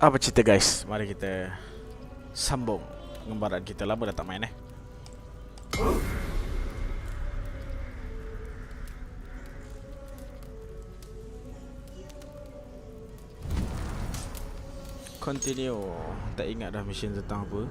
Apa cerita guys? Mari kita sambung pengembaraan kita. Lama dah tak main Continue. Tak ingat dah mission tentang apa.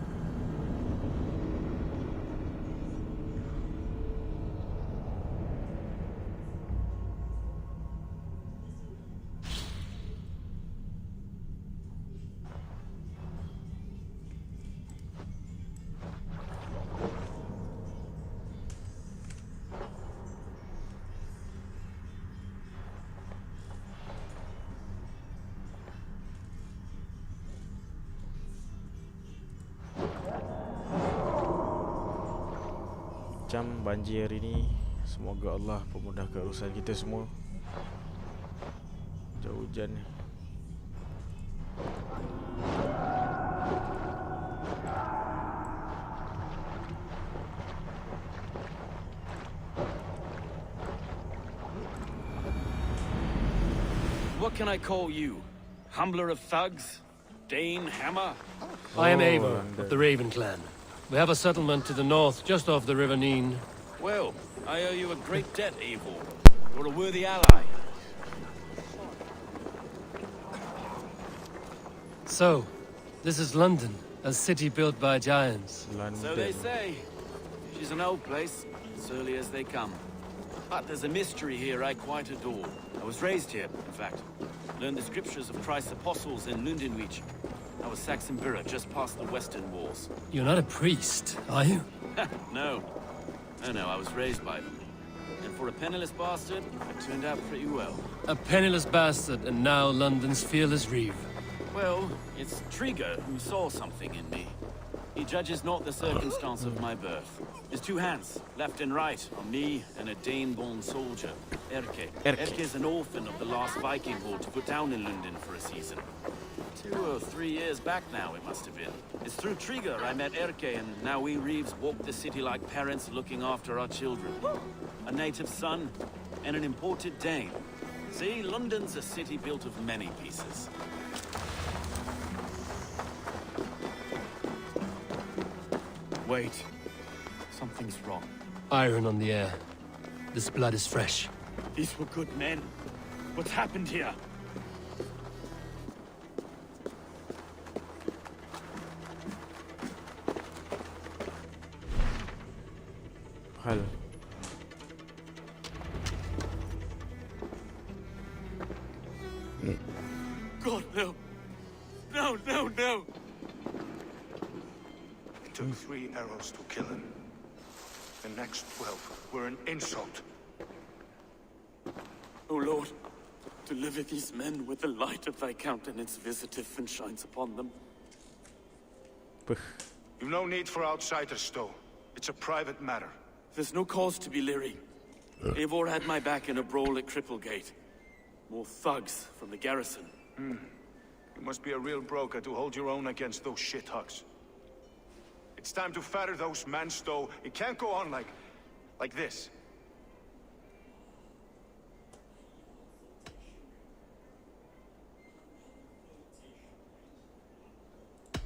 Macam banjir hari ni, semoga Allah pemudahkan urusan kita semua. Jauh hujan ni. What can I call you? Humbler of thugs? Dane Hammer? I am EIVOR of the Raven clan. We have a settlement to the north, just off the River Neen. Well, I owe you a great debt, EIVOR. You're a worthy ally. So, this is London, a city built by giants. London. So they say. She's an old place, as early as they come. But there's a mystery here I quite adore. I was raised here, in fact. Learned the scriptures of Christ's apostles in Lundenwich. I was Saxon Borough, just past the western walls. You're not a priest, are you? No. No, I was raised by them. And for a penniless bastard, I turned out pretty well. A penniless bastard, and now London's fearless reeve. Well, it's Trigger who saw something in me. He judges not the circumstance of my birth. His two hands, left and right, on me and a Dane-born soldier, Erke. Erke is an orphan of the last Viking horde to put down in London for a season. 2 or 3 years back now, it must have been. It's through Trigger I met Erke, and now we Reeves walk the city like parents looking after our children. A native son and an imported Dane. See, London's a city built of many pieces. Wait. Something's wrong. Iron on the air. This blood is fresh. These were good men. What's happened here? Hal. God, no. No. It took 3 arrows to kill him. The next 12 were an insult. O Lord, deliver these men with the light of thy countenance visiteth and shines upon them. You've no need for outsiders, Stowe. It's a private matter. There's no cause to be leery. EIVOR had my back in a brawl at Cripplegate. More thugs from the garrison. You must be a real broker to hold your own against those shithugs. It's time to fetter those men, Stowe. It can't go on like this.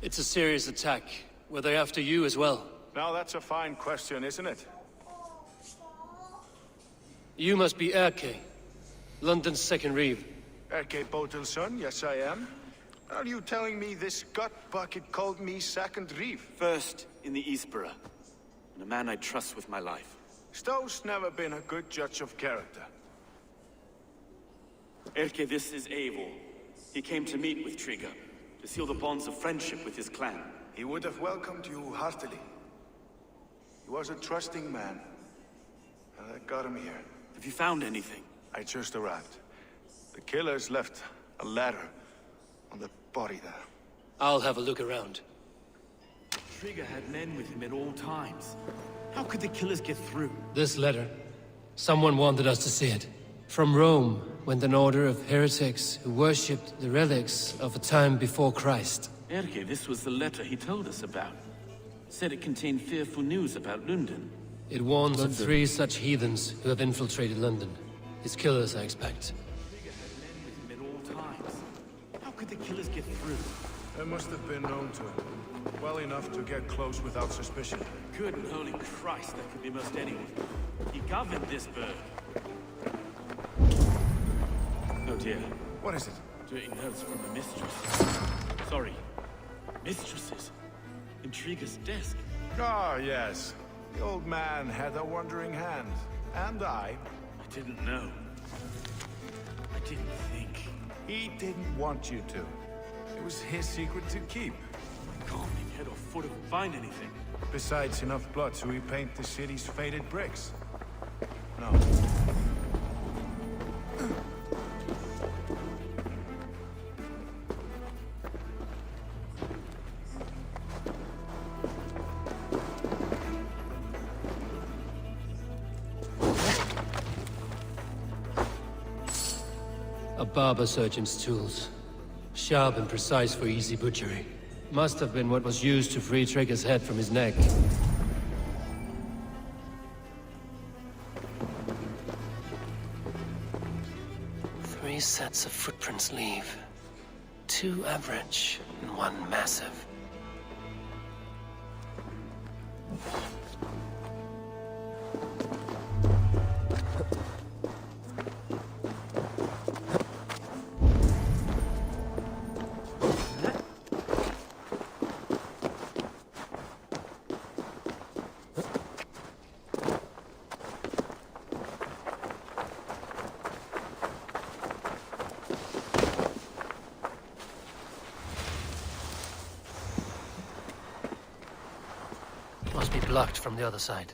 It's a serious attack. Were they after you as well? Now that's a fine question, isn't it? You must be Erke, London's second reeve. Erke Botelson, yes I am. Are you telling me this gut bucket called me second reeve? First in the Eastborough, and a man I trust with my life. Stowe's never been a good judge of character. Erke, this is EIVOR. He came to meet with Trigger, to seal the bonds of friendship with his clan. He would have welcomed you heartily. He was a trusting man. And that got him here. Have you found anything? I just arrived. The killers left a ladder on the body there. I'll have a look around. Trigger had men with him at all times. How could the killers get through? This letter. Someone wanted us to see it. From Rome went an order of heretics who worshipped the relics of a time before Christ. Erke, this was the letter he told us about. Said it contained fearful news about London. It warns of 3 such heathens who have infiltrated London. His killers, I expect. Trigger had men with him at all times. How could the killers get through? They must have been known to him. Well enough to get close without suspicion. Good and holy Christ, that could be most anyone. He governed this bird. Oh dear. What is it? Dirty notes from the mistress. Sorry. Mistresses. Intriguer's desk. Ah, yes. The old man had a wandering hand. And I didn't know. I didn't think. He didn't want you to. It was his secret to keep. I can't make head or foot of find anything. Besides enough blood to repaint the city's faded bricks. No. A barber surgeon's tools. Sharp and precise for easy butchery. Must have been what was used to free Trigger's head from his neck. 3 sets of footprints leave. 2 average and 1 massive. Must be blocked from the other side.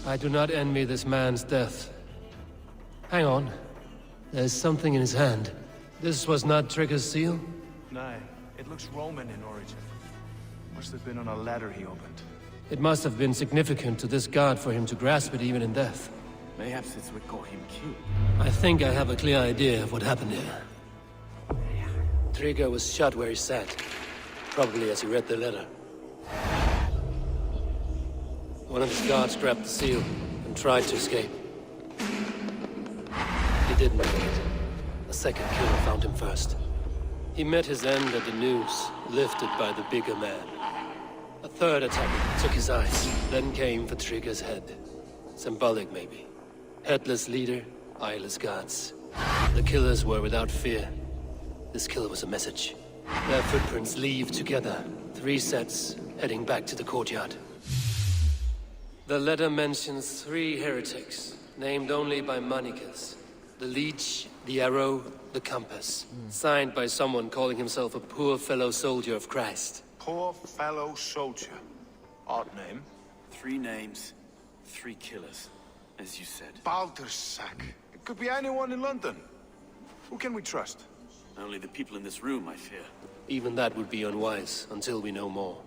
I do not envy this man's death. Hang on. There's something in his hand. This was not Trigger's seal? Nay, it looks Roman in origin. Must have been on a ladder he opened. It must have been significant to this god for him to grasp it even in death. Mayhaps it's what got him killed. I think I have a clear idea of what happened here. Trigger was shot where he sat. Probably as he read the letter. One of his guards grabbed the seal and tried to escape. He didn't make it. A second killer found him first. He met his end at the noose, lifted by the bigger man. A third attacker took his eyes, then came for Trigger's head. Symbolic, maybe. Headless leader, eyeless guards. The killers were without fear. This kill was a message. Their footprints leave together. 3 sets, heading back to the courtyard. The letter mentions 3 heretics, named only by Manicus. The Leech, the Arrow, the Compass. Signed by someone calling himself a poor fellow soldier of Christ. Poor fellow soldier. Odd name. 3 names, 3 killers, as you said. Baldersack. It could be anyone in London. Who can we trust? Only the people in this room, I fear. Even that would be unwise, until we know more.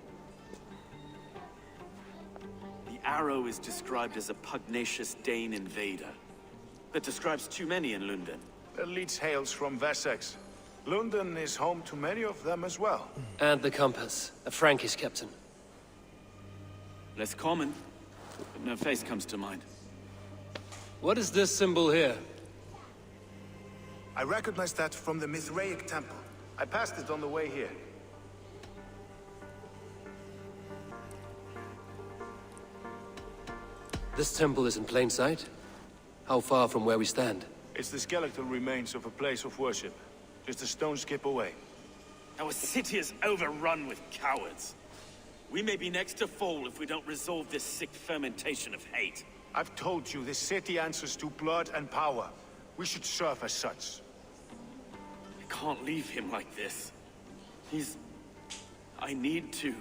The Arrow is described as a pugnacious Dane invader. That describes too many in London. The Leech hails from Wessex. London is home to many of them as well. And the Compass, a Frankish captain. Less common, but no face comes to mind. What is this symbol here? I recognize that from the Mithraic temple. I passed it on the way here. This temple is in plain sight? How far from where we stand? It's the skeletal remains of a place of worship. Just a stone's skip away. Our city is overrun with cowards. We may be next to fall if we don't resolve this sick fermentation of hate. I've told you, this city answers to blood and power. We should serve as such. I can't leave him like this. I need to.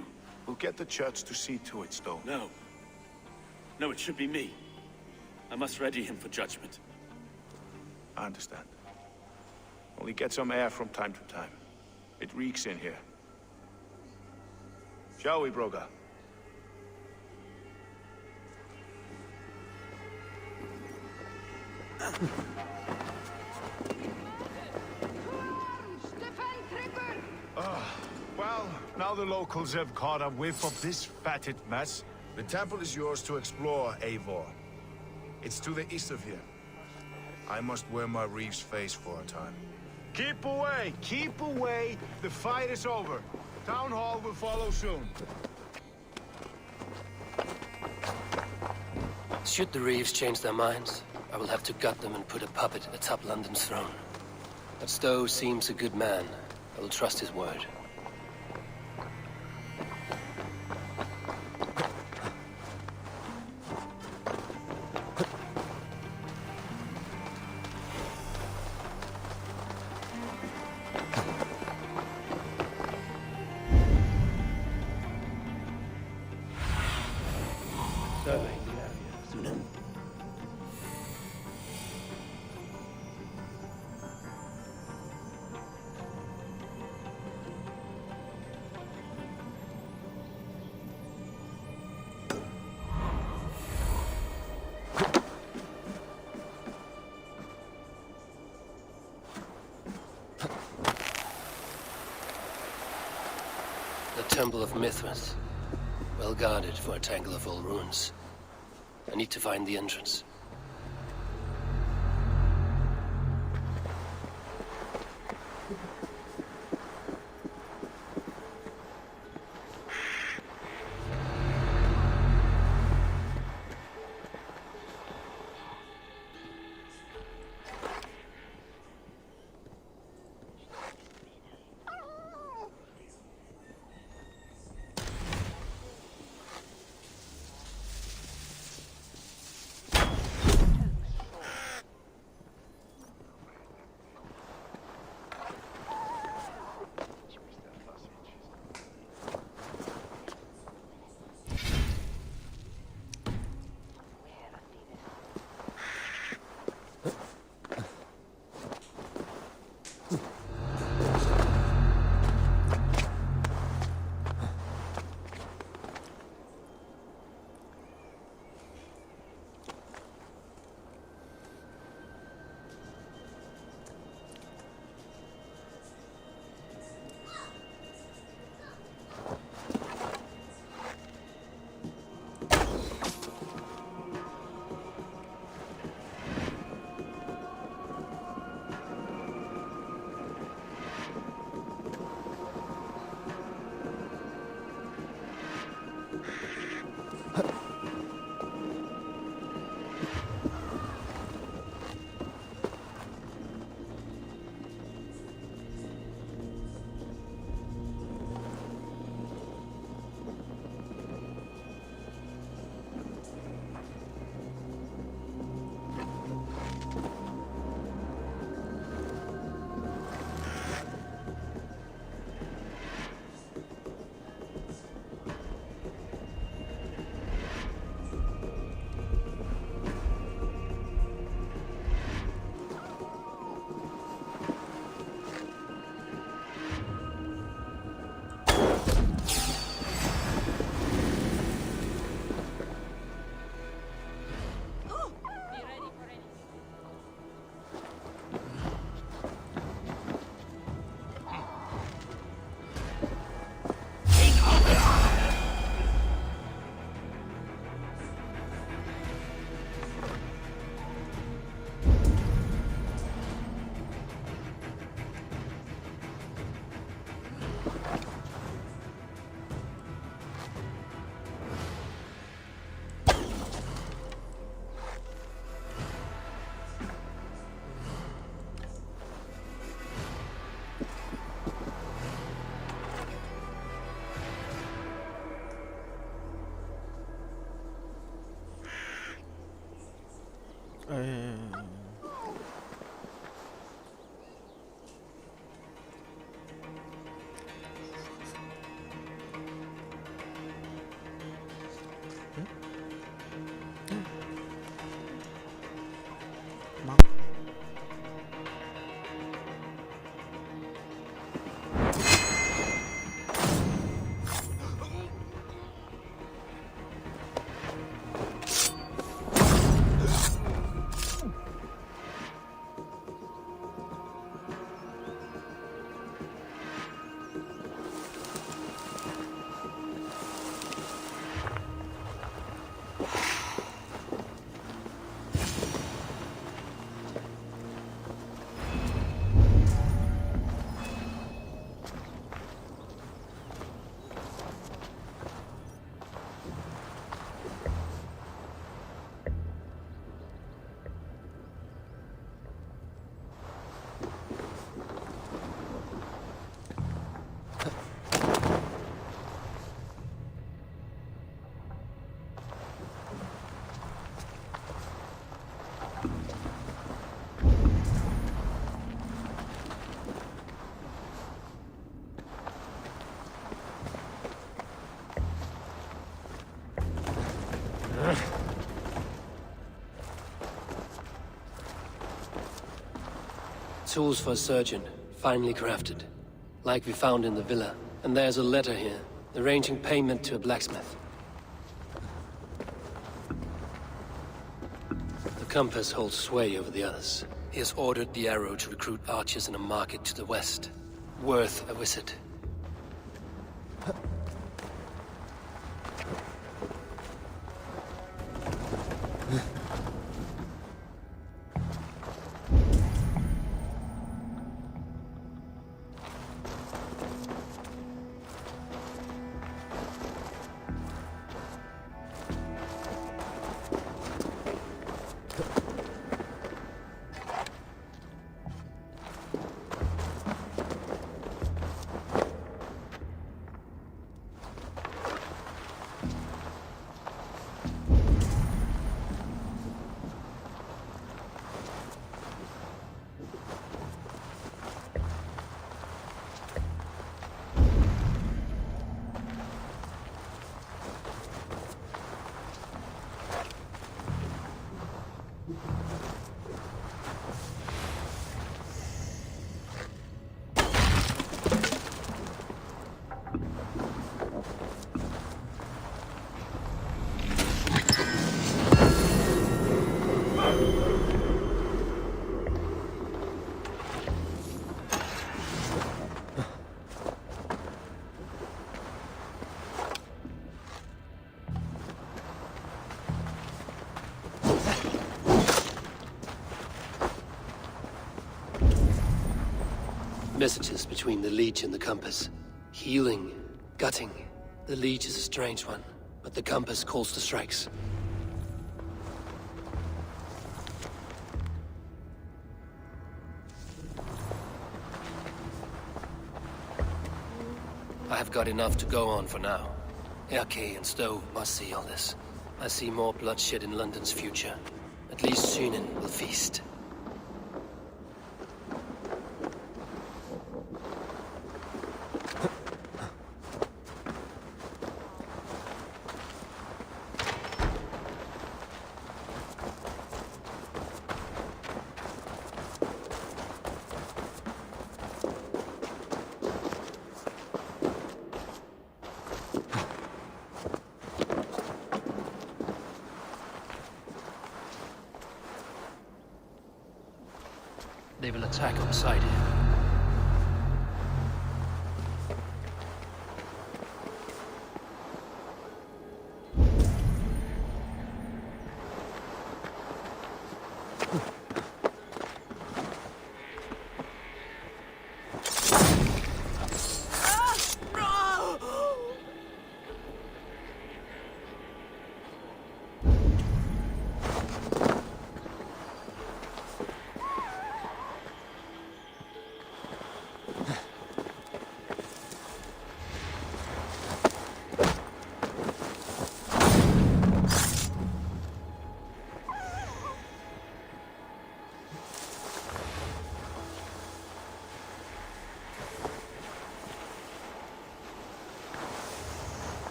We'll get the church to see to it, Stowe. No. No, it should be me. I must ready him for judgment. I understand. Only get some air from time to time. It reeks in here. Shall we, Broga? Well, now the locals have caught a whiff of this fatted mess. The temple is yours to explore, EIVOR. It's to the east of here. I must wear my Reeve's face for a time. Keep away! Keep away! The fight is over. Town Hall will follow soon. Should the Reeves change their minds, I will have to gut them and put a puppet atop London's throne. But Stowe seems a good man. I will trust his word. The Temple of Mithras. Well guarded for a tangle of old ruins. I need to find the entrance. tools for a surgeon, finely crafted. Like we found in the villa. And there's a letter here, arranging payment to a blacksmith. The compass holds sway over the others. He has ordered the arrow to recruit archers in a market to the west. Worth a visit. Messages between the Leech and the Compass. Healing, gutting. The Leech is a strange one, but the Compass calls to strikes. I have got enough to go on for now. Erke and Stowe must see all this. I see more bloodshed in London's future. At least Sunan will feast. They will attack outside here.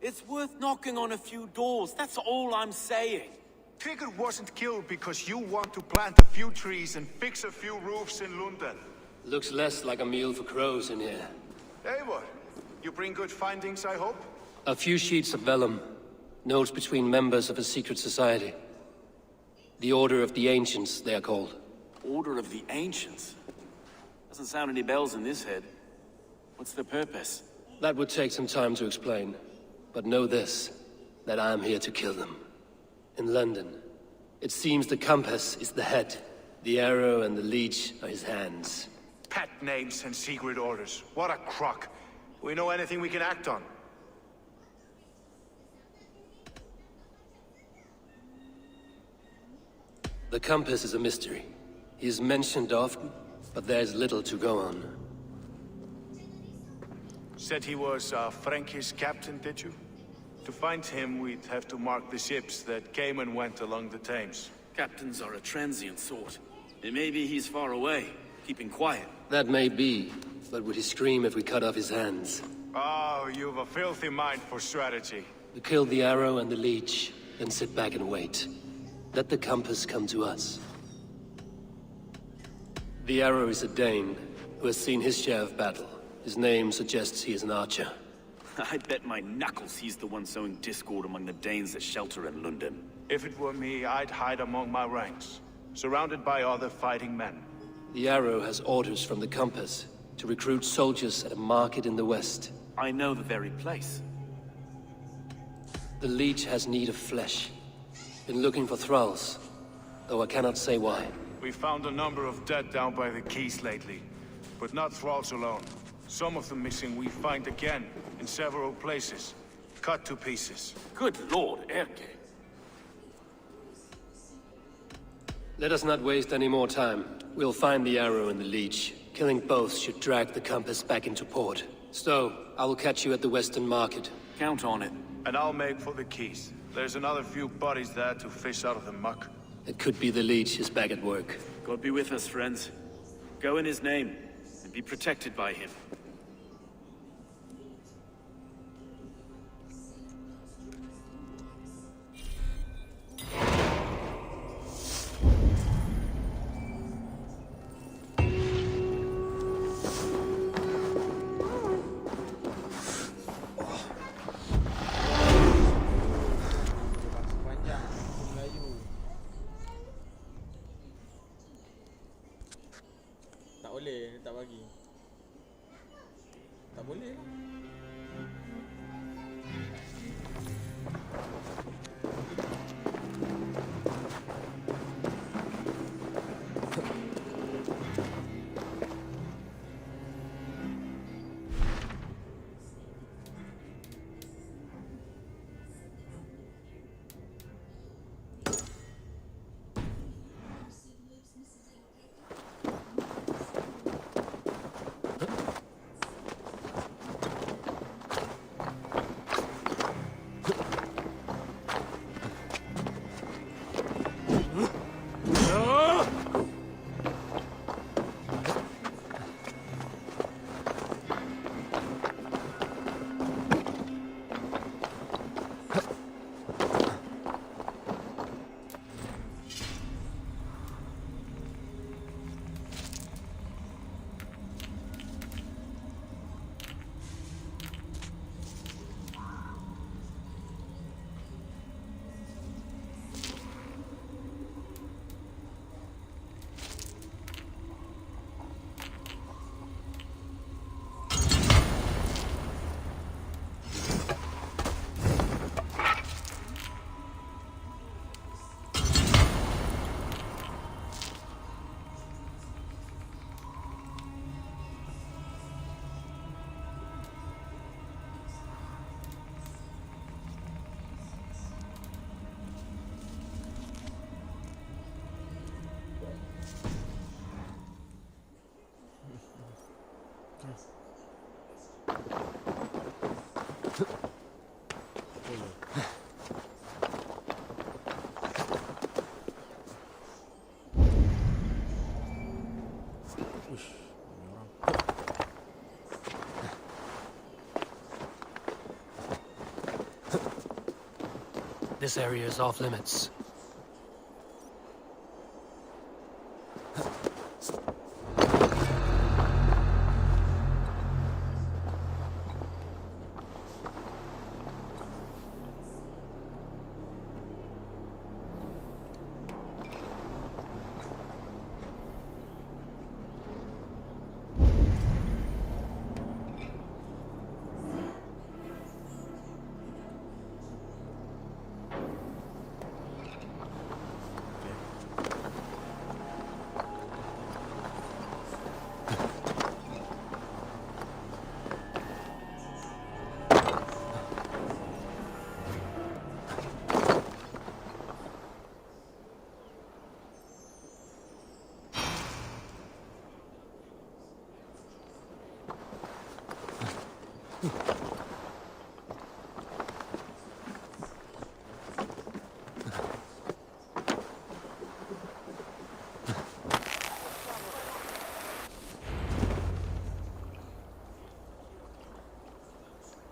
It's worth knocking on a few doors, that's all I'm saying. Trigger wasn't killed because you want to plant a few trees and fix a few roofs in London. Looks less like a meal for crows in here. Eivor, you bring good findings, I hope? A few sheets of vellum. Notes between members of a secret society. The Order of the Ancients, they are called. Order of the Ancients? Doesn't sound any bells in this head. What's the purpose? That would take some time to explain. But know this, that I am here to kill them. In London, it seems the compass is the head. The arrow and the leech are his hands. Pet names and secret orders. What a crock. We know anything we can act on. The compass is a mystery. He is mentioned often, but there's little to go on. Said he was a Frankish captain, did you? To find him, we'd have to mark the ships that came and went along the Thames. Captains are a transient sort. It may be he's far away, keeping quiet. That may be, but would he scream if we cut off his hands? Oh, you've a filthy mind for strategy. We kill the arrow and the leech, then sit back and wait. Let the compass come to us. The arrow is a Dane, who has seen his share of battle. His name suggests he is an archer. I bet my knuckles he's the one sowing discord among the Danes that shelter in London. If it were me, I'd hide among my ranks, surrounded by other fighting men. The arrow has orders from the compass to recruit soldiers at a market in the west. I know the very place. The leech has need of flesh. Been looking for thralls, though I cannot say why. We found a number of dead down by the quays lately, but not thralls alone. Some of the missing we find again in several places, cut to pieces. Good lord, Erke. Let us not waste any more time. We'll find the arrow and the leech. Killing both should drag the compass back into port. Stowe, I will catch you at the Western Market. Count on it. And I'll make for the quays. There's another few bodies there to fish out of the muck. It could be the leech is back at work. God be with us, friends. Go in his name, and be protected by him. Tak bagi. Tak boleh lah. This area is off limits.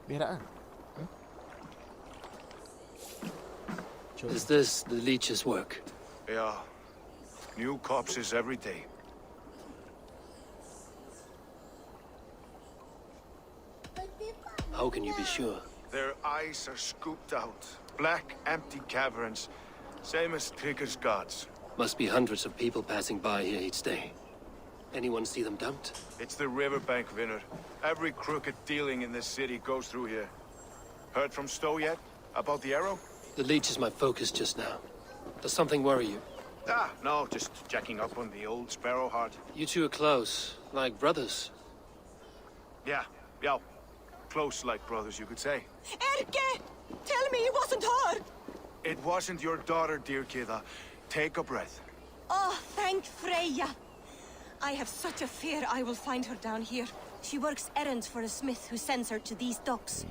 Berak ah. Is this the leech's work? Yeah. New corpses every day. How can you be sure? Their eyes are scooped out. Black, empty caverns. Same as Trigger's gods. Must be hundreds of people passing by here each day. Anyone see them dumped? It's the riverbank, Vinner. Every crooked dealing in this city goes through here. Heard from Stowe yet? About the arrow? The leech is my focus just now. Does something worry you? Ah, no, just checking up on the old Sparrowheart. You two are close, like brothers. Yeah. Close like brothers, you could say. Erke! Tell me it wasn't her! It wasn't your daughter, dear Kida. Take a breath. Oh, thank Freya. I have such a fear I will find her down here. She works errands for a smith who sends her to these docks.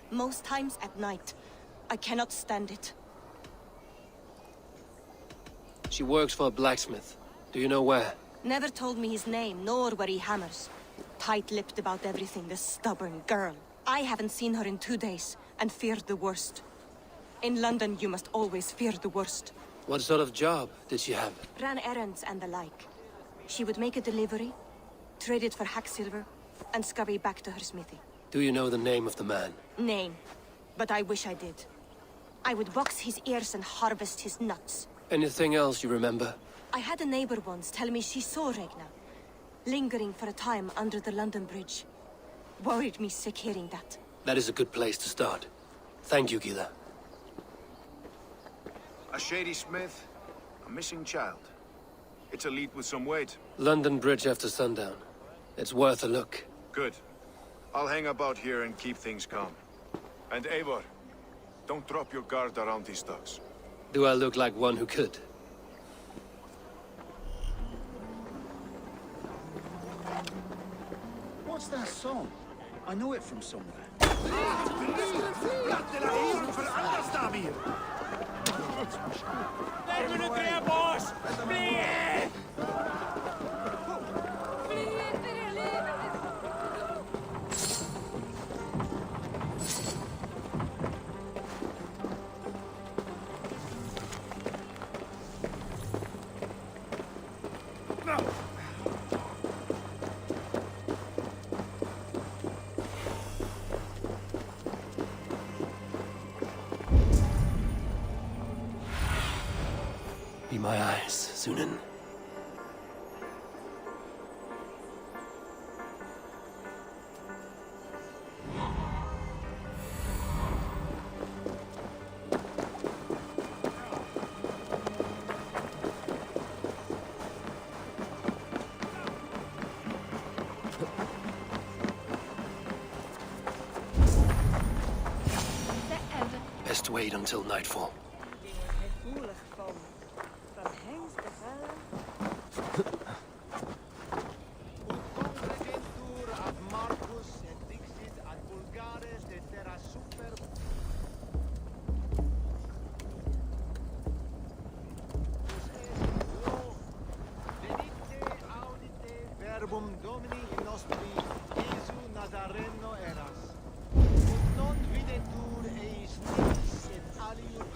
Most times at night. I cannot stand it. She works for a blacksmith. Do you know where? Never told me his name, nor where he hammers. Tight-lipped about everything, the stubborn girl. I haven't seen her in 2 days, and feared the worst. In London, you must always fear the worst. What sort of job did she have? Ran errands and the like. She would make a delivery, trade it for hack silver, and scurry back to her smithy. Do you know the name of the man? Name. But I wish I did. I would box his ears and harvest his nuts. Anything else you remember? I had a neighbor once tell me she saw Regna, lingering for a time under the London Bridge. Worried me sick hearing that. That is a good place to start. Thank you, Gila. A shady smith, a missing child. It's a lead with some weight. London Bridge after sundown. It's worth a look. Good. I'll hang about here and keep things calm. And Eivor, don't drop your guard around these docks. Do I look like one who could? What's that song? I know it from somewhere. Be my eyes, Sunan. Best wait until nightfall. Verbum Domini nostri Jesu Nazareno eras. Non videtur eis nix et aliud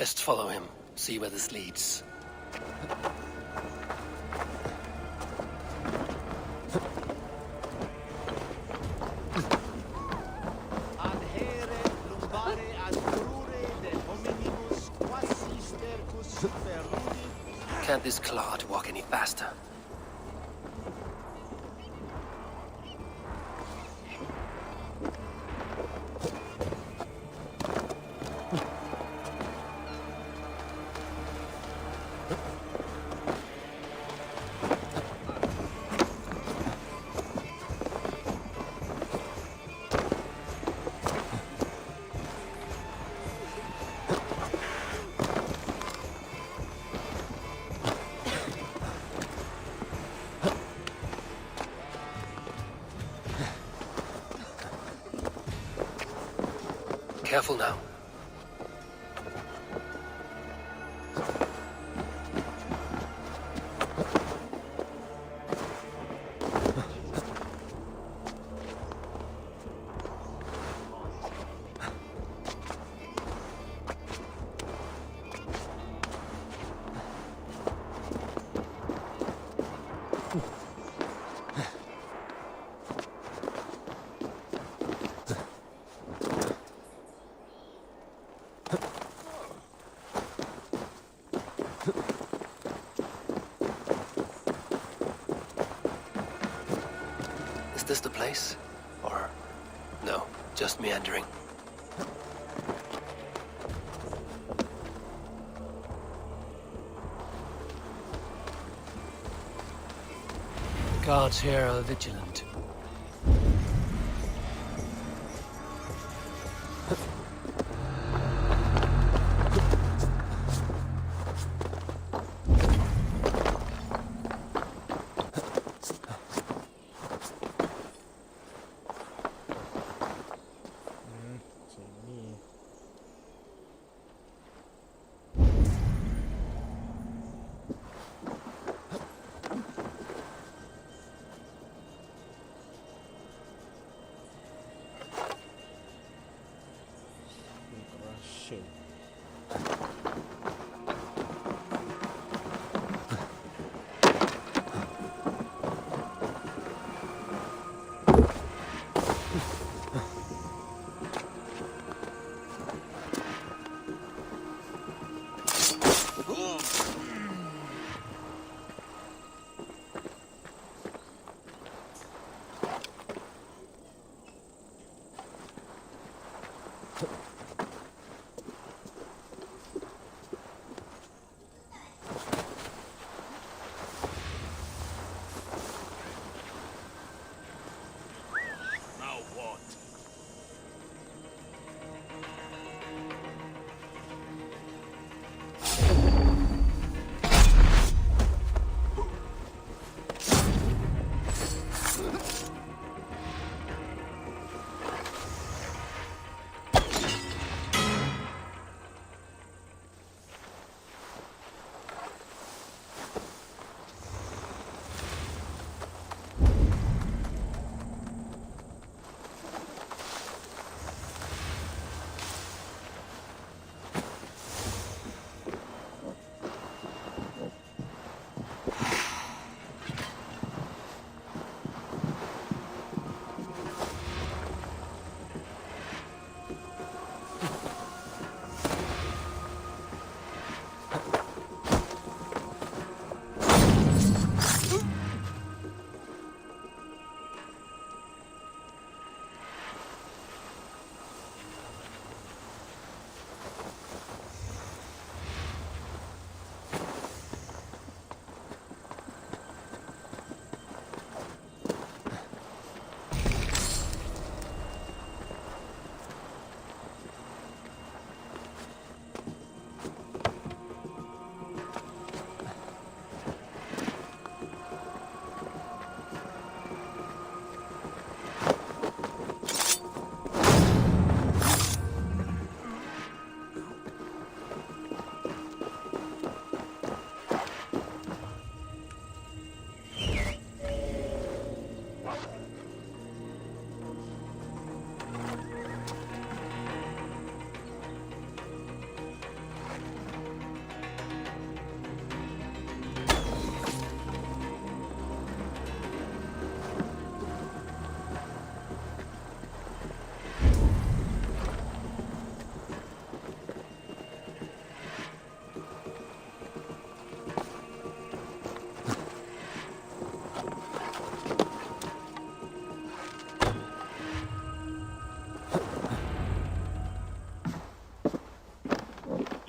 Best follow him, see where this leads. Adhere lumbare ad crure de hominibus quasi stercus superludi. Can't this clod walk any faster? Careful now. Is this the place? Or no, just meandering? The guards here are vigilant. Sini. Russia. Now what?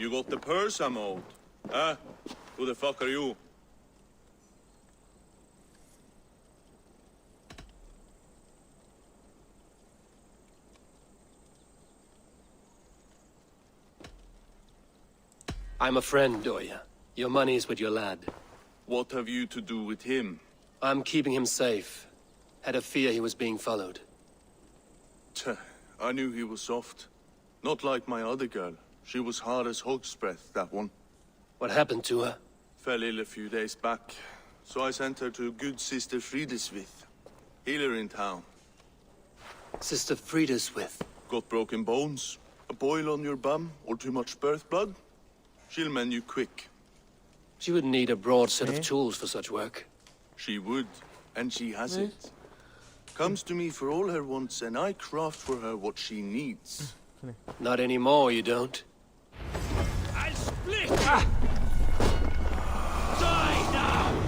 You got the purse I'm owed. Huh? Who the fuck are you? I'm a friend, Oya. Your money's with your lad. What have you to do with him? I'm keeping him safe. Had a fear he was being followed. Tch, I knew he was soft. Not like my other girl. She was hard as hog's breath, that one. What happened to her? Fell ill a few days back. So I sent her to good Sister Frideswith. Healer in town. Sister Frideswith. Got broken bones, a boil on your bum, or too much birth blood? She'll mend you quick. She would need a broad set of tools for such work. She would, and she has it. Comes to me for all her wants, and I craft for her what she needs. Not anymore, you don't. I'll split! Die now!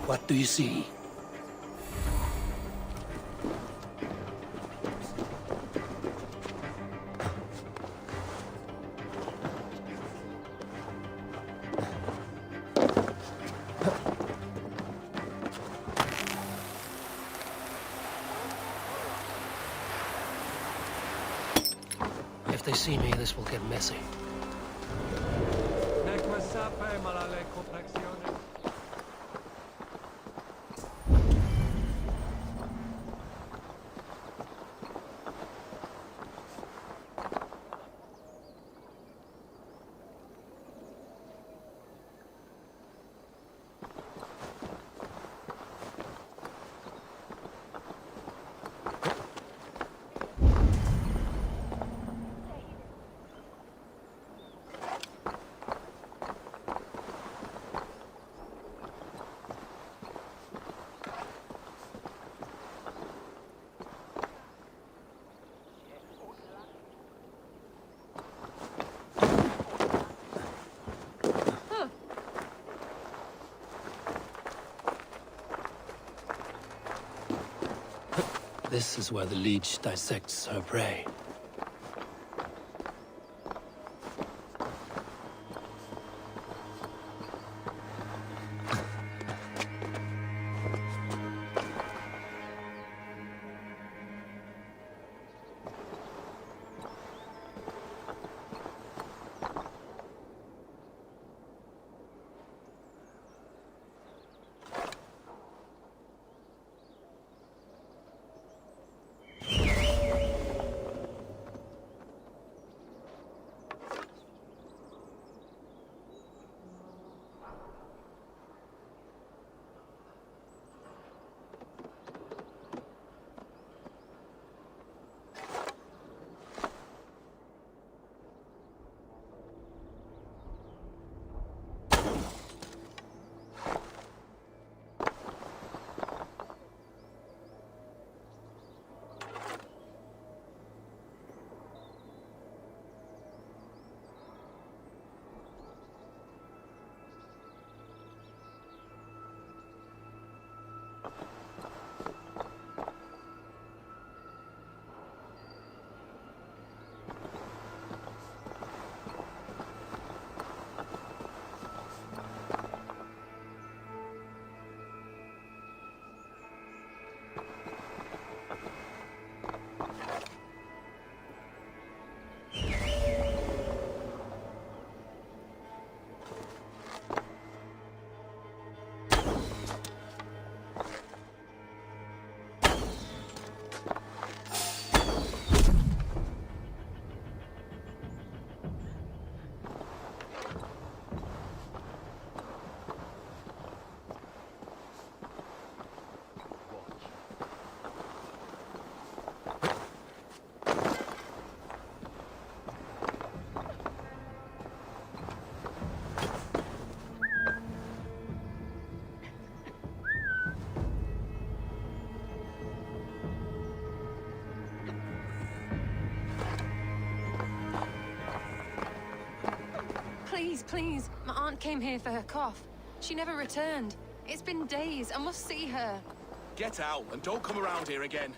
What do you see? If they see me, this will get messy. This is where the leech dissects her prey. Please, please. My aunt came here for her cough. She never returned. It's been days. I must see her. Get out and don't come around here again.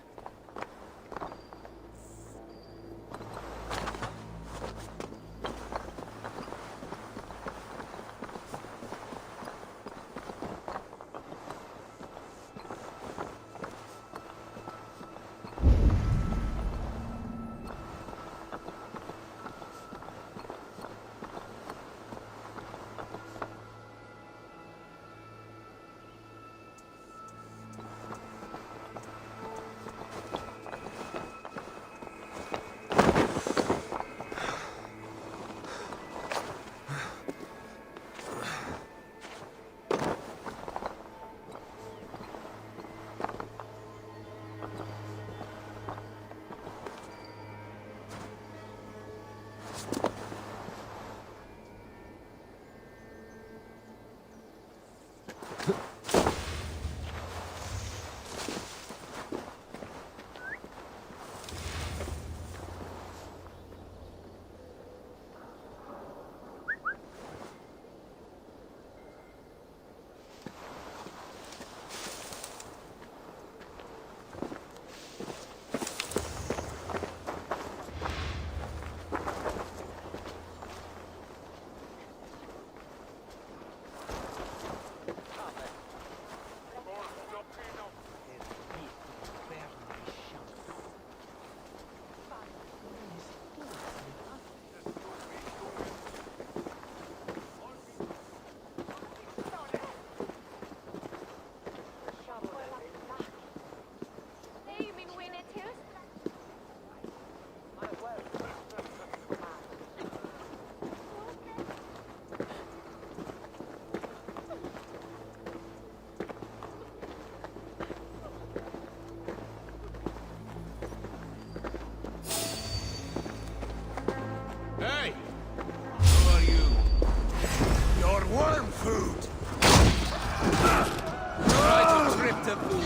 food. Try to trip the food.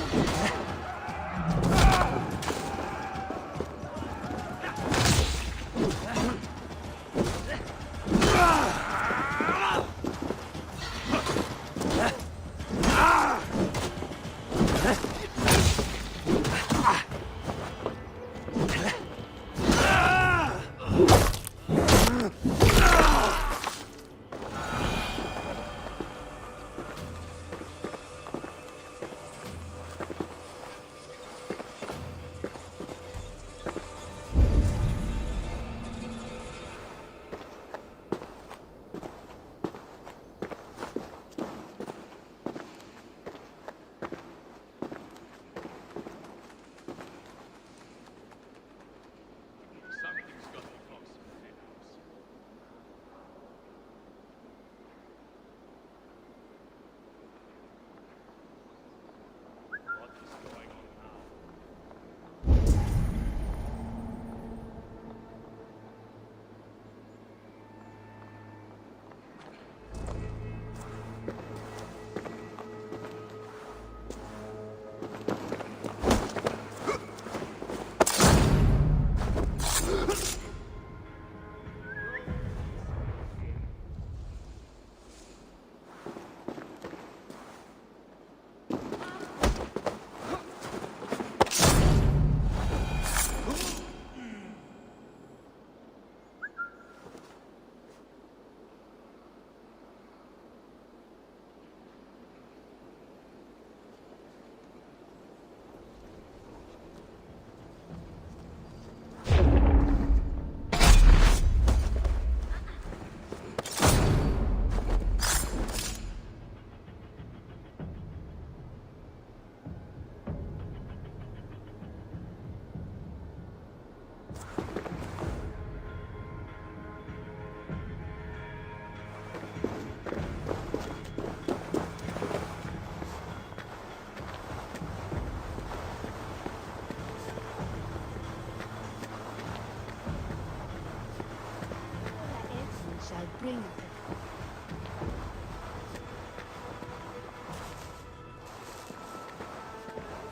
Bring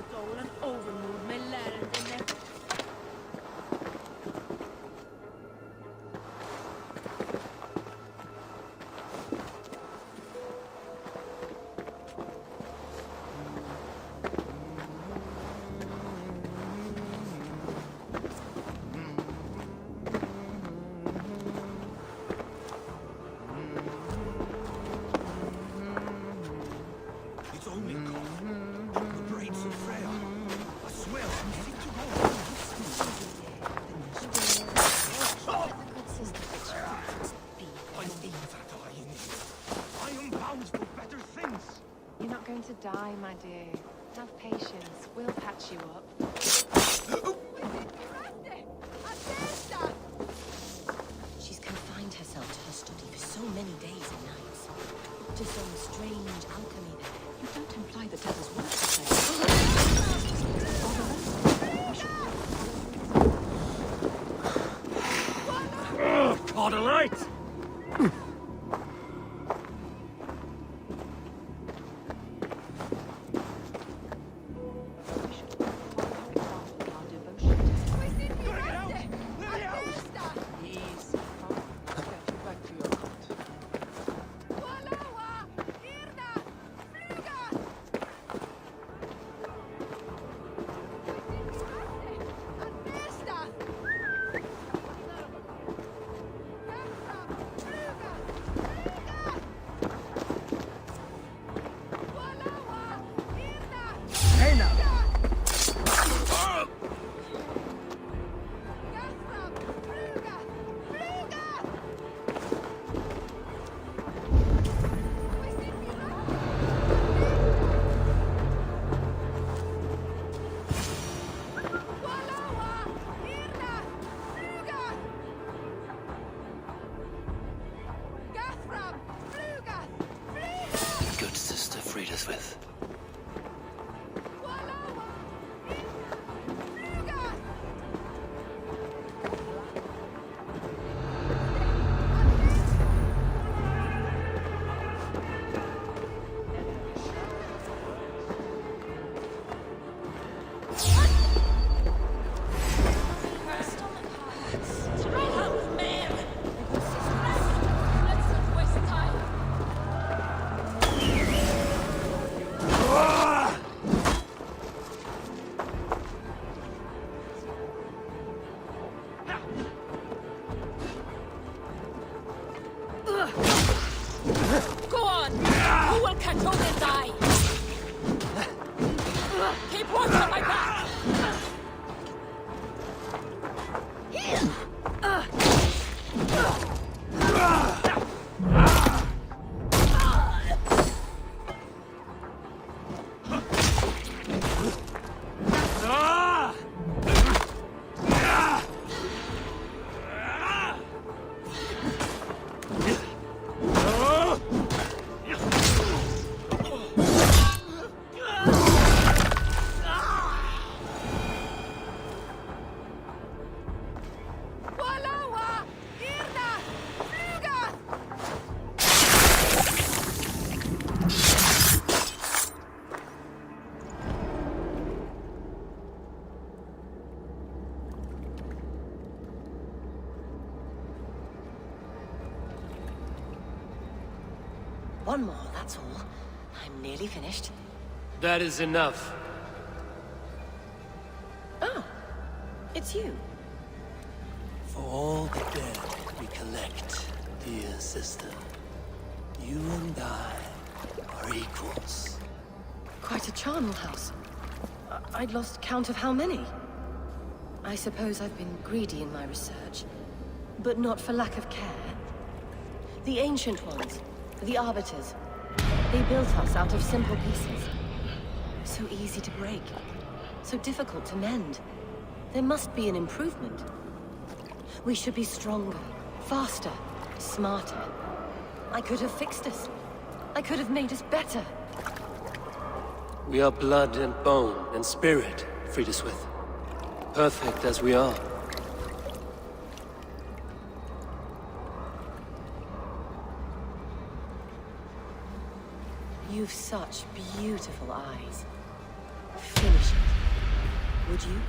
stolen overmood med lærerne. You're not going to die, my dear. Have patience. We'll patch you up. She's confined herself to her study for so many days and nights. To some strange alchemy there. You don't imply the devil's work Oh, caught a light! With. I'll catch on and die! Keep watch on my back! One more, that's all. I'm nearly finished. That is enough. Oh, it's you. For all the dead we collect, dear sister, you and I are equals. Quite a charnel house. I'd lost count of how many. I suppose I've been greedy in my research, but not for lack of care. The ancient ones, the arbiters, they built us out of simple pieces. So easy to break, so difficult to mend. There must be an improvement. We should be stronger, faster, smarter. I could have fixed us. I could have made us better. We are blood and bone and spirit, Friedeswith. Perfect as we are. You've such beautiful eyes. Finish it, would you?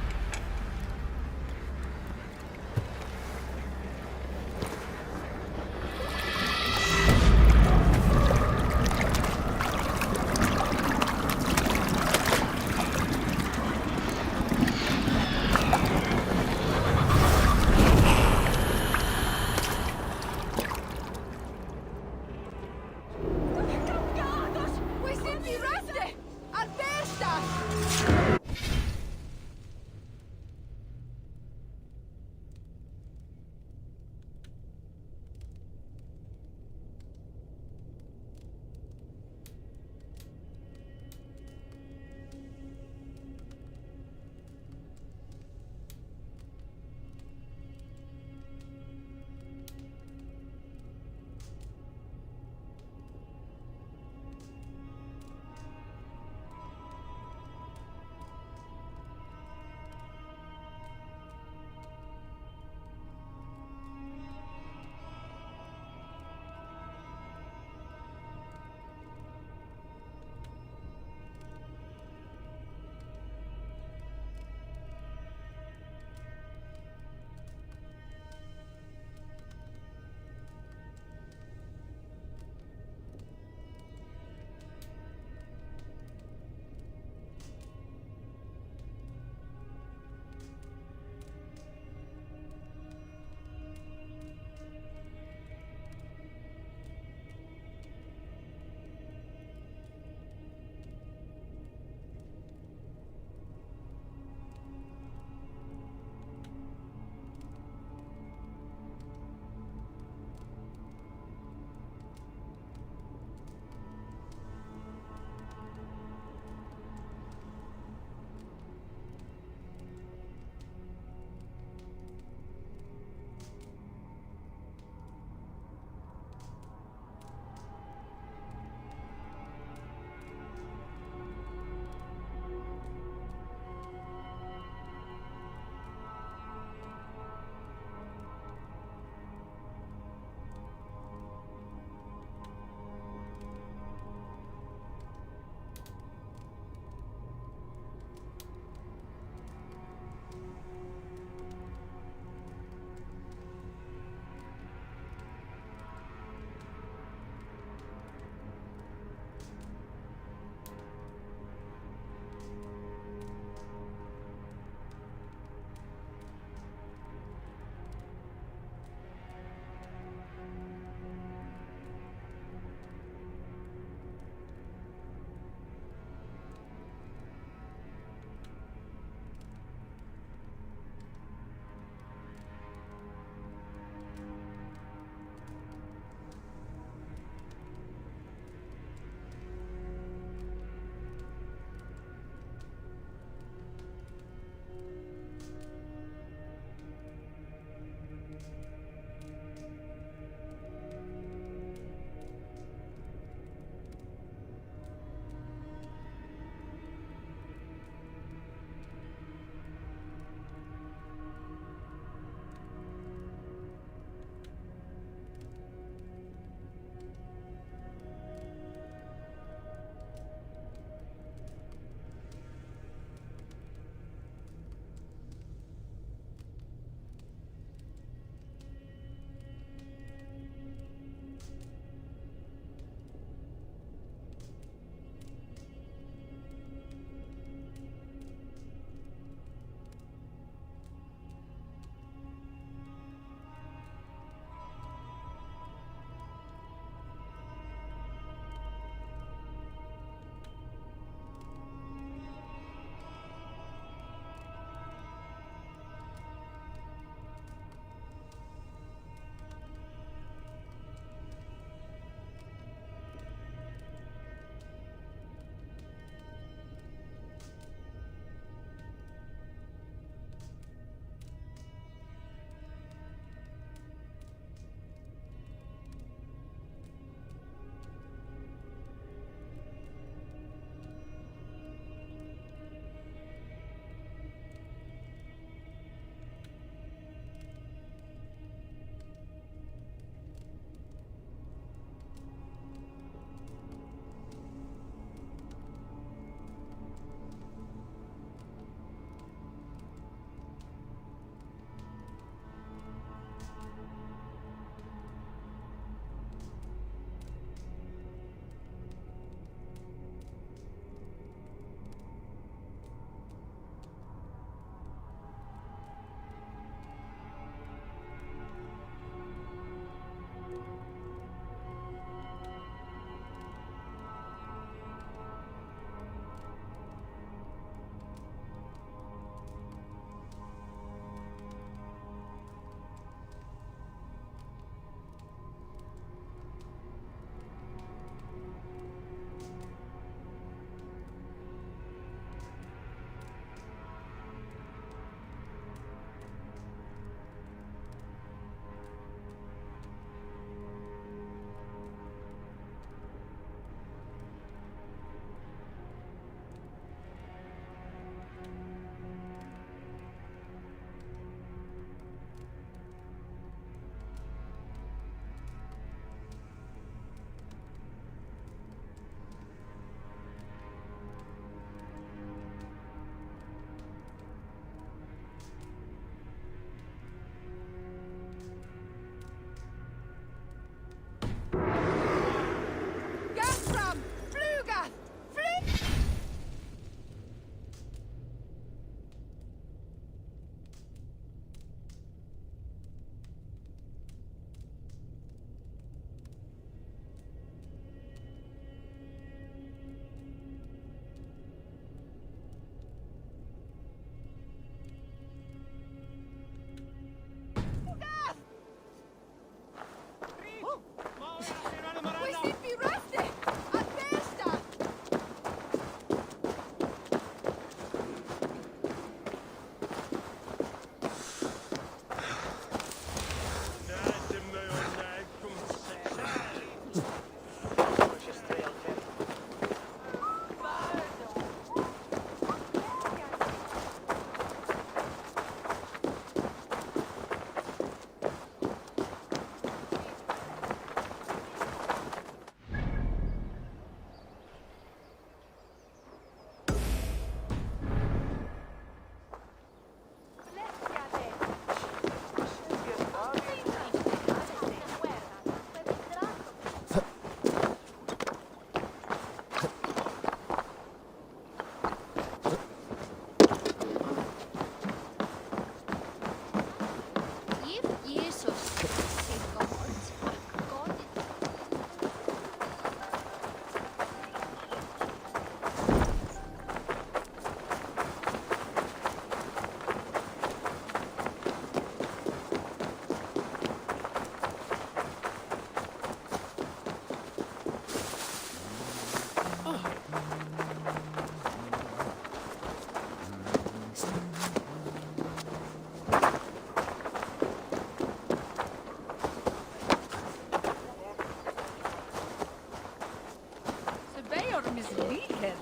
misleading.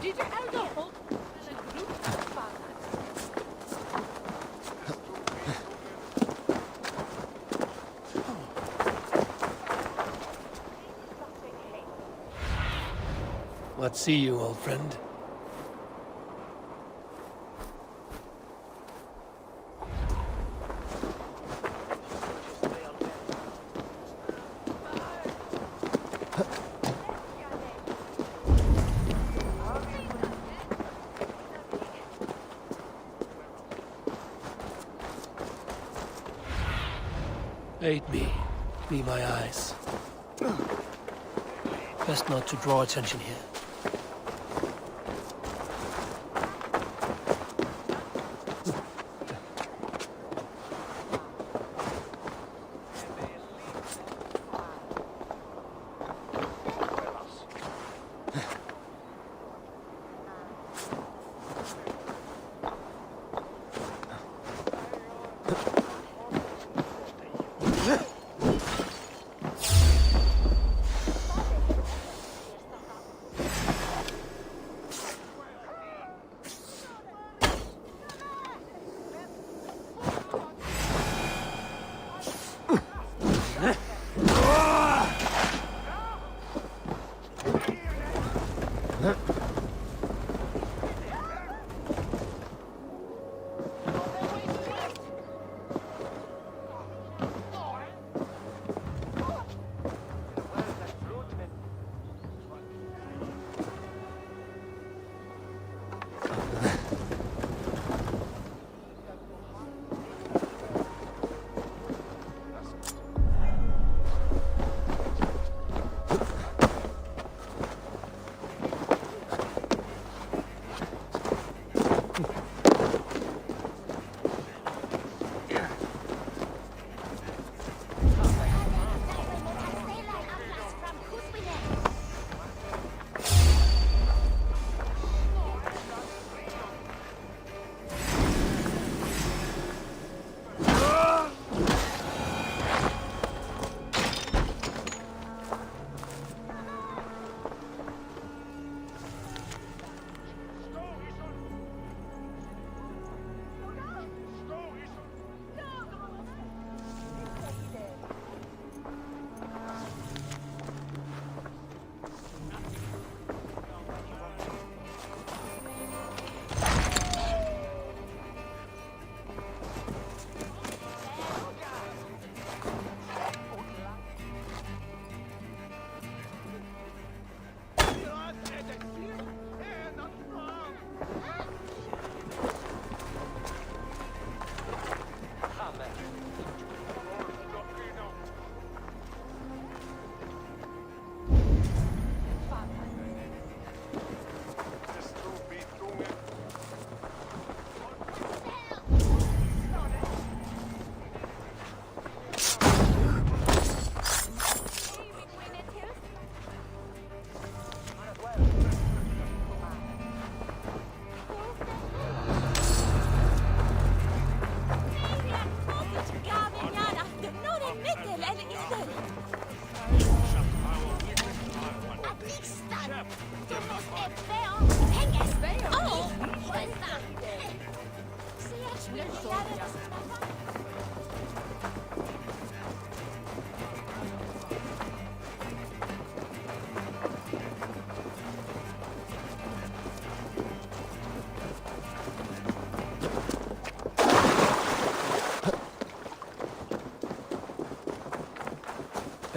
Did the elder hold the group father? What see you, old friend? Aid me. Be my eyes. Best not to draw attention here.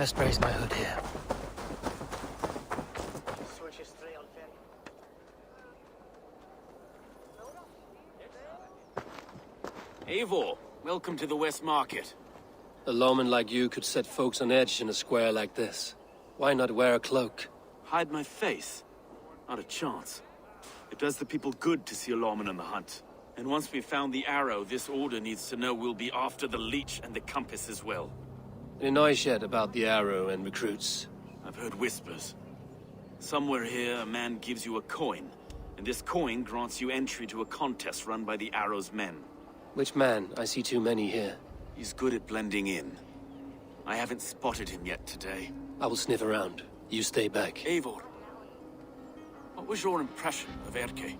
Best raise my hood here. EIVOR, welcome to the West Market. A lawman like you could set folks on edge in a square like this. Why not wear a cloak? Hide my face? Not a chance. It does the people good to see a lawman on the hunt. And once we've found the arrow, this order needs to know we'll be after the leech and the compass as well. Any noise yet about the arrow and recruits? I've heard whispers. Somewhere here, a man gives you a coin, and this coin grants you entry to a contest run by the arrow's men. Which man? I see too many here. He's good at blending in. I haven't spotted him yet today. I will sniff around. You stay back. EIVOR, What was your impression of Erke?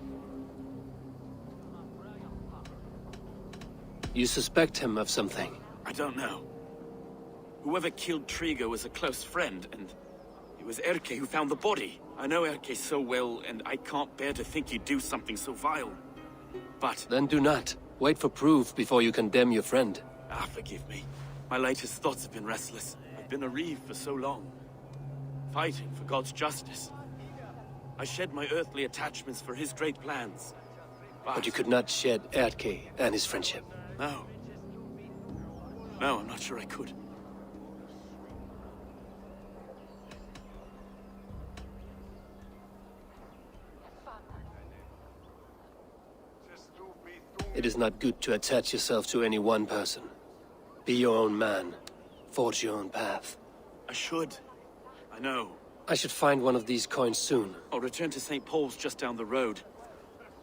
You suspect him of something? I don't know. Whoever killed Trigo was a close friend, and it was Erke who found the body. I know Erke so well, and I can't bear to think he'd do something so vile. But... Then do not. Wait for proof before you condemn your friend. Ah, forgive me. My latest thoughts have been restless. I've been a reeve for so long, fighting for God's justice. I shed my earthly attachments for his great plans. But you could not shed Erke and his friendship. No. No, I'm not sure I could. It is not good to attach yourself to any one person. Be your own man. Forge your own path. I should. I know. I should find one of these coins soon. I'll return to St. Paul's just down the road.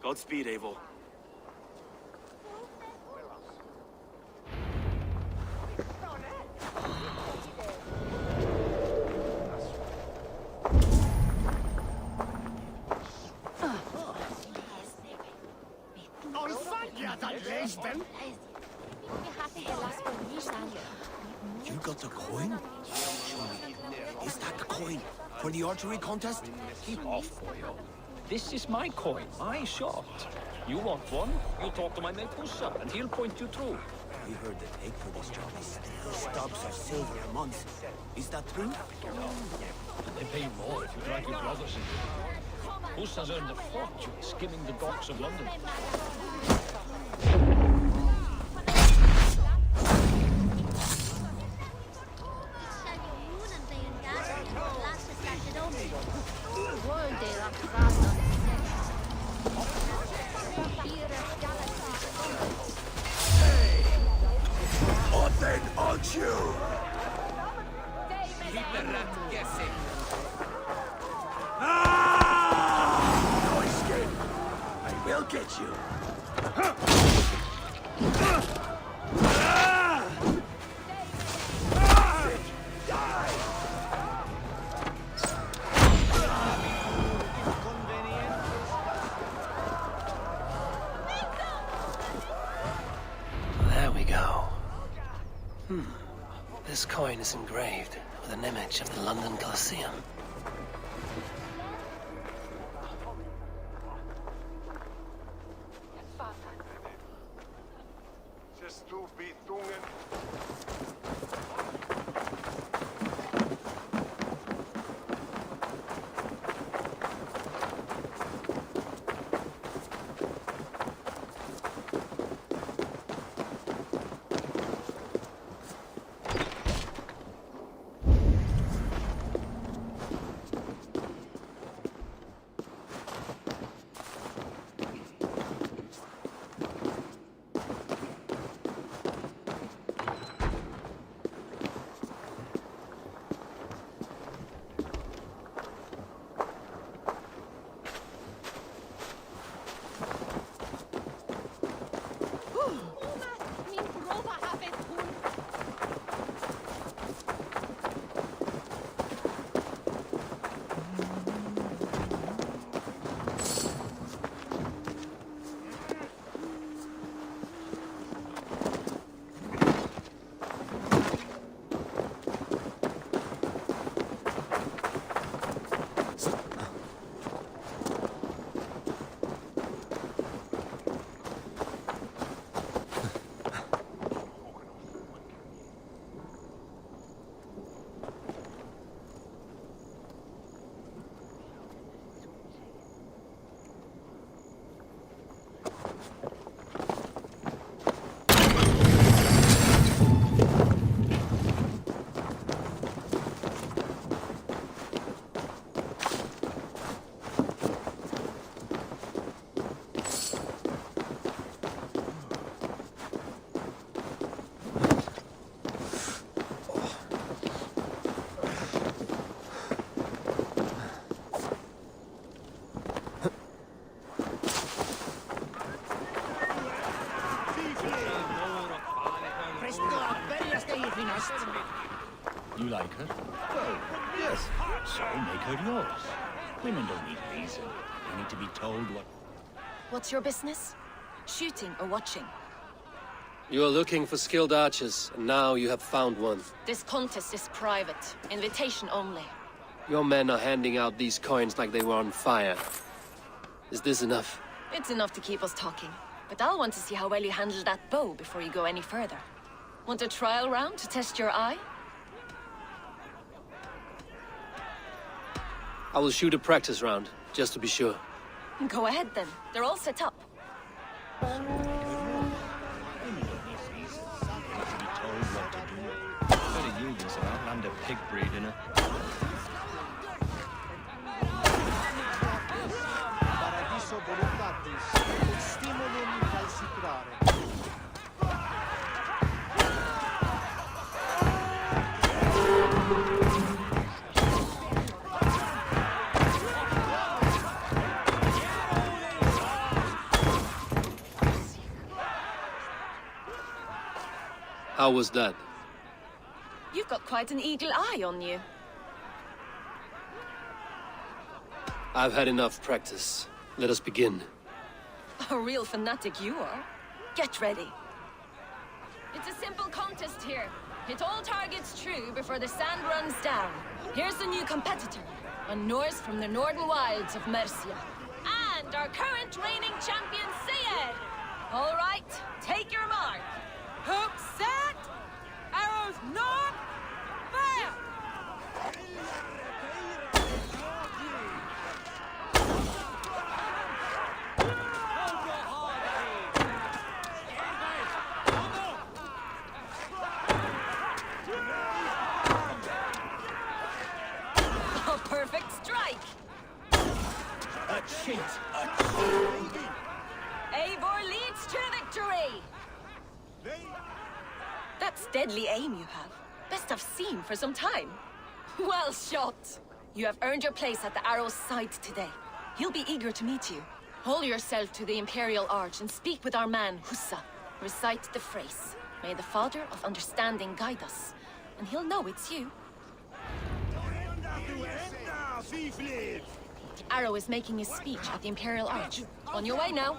Godspeed, EIVOR. You got the coin? Show me. Is that the coin for the archery contest? Keep off, boyo. This is my coin, my shot. You want one? You talk to my mate Pussa, and he'll point you through. We heard the take for this job is stubs of silver a month. Is that true? And they pay more if you drag your brothers in. Pussa's earned a fortune skimming the docks of London. What then, aren't you? Keep the rat guessing. No escape. I will get you. There we go. This coin is engraved with an image of the London Colosseum. You like her? Well, yes. So make her yours. Women don't need reason. They need to be told what... What's your business? Shooting or watching? You are looking for skilled archers, and now you have found one. This contest is private. Invitation only. Your men are handing out these coins like they were on fire. Is this enough? It's enough to keep us talking. But I'll want to see how well you handle that bow before you go any further. Want a trial round to test your eye? I will shoot a practice round, just to be sure. Go ahead then. They're all set up. Women don't need reason. They need to be told what to do. Better you than some outlander pig breed, innit? Paradiso voluntatis, et stimulum calcitrare. How was that? You've got quite an eagle eye on you. I've had enough practice. Let us begin. A real fanatic you are. Get ready. It's a simple contest here. Hit all targets true before the sand runs down. Here's the new competitor, a Norse from the northern wilds of Mercia. And our current reigning champion, Sayed. All right, take your mark. Hook set! Arrows not! Fire! A perfect strike! A cheat! EIVOR leads to victory! That's deadly aim you have. Best I've seen for some time. Well shot! You have earned your place at the Arrow's side today. He'll be eager to meet you. Hold yourself to the Imperial Arch and speak with our man, Hussa. Recite the phrase. May the Father of Understanding guide us. And he'll know it's you. The Arrow is making his speech at the Imperial Arch. On your way now.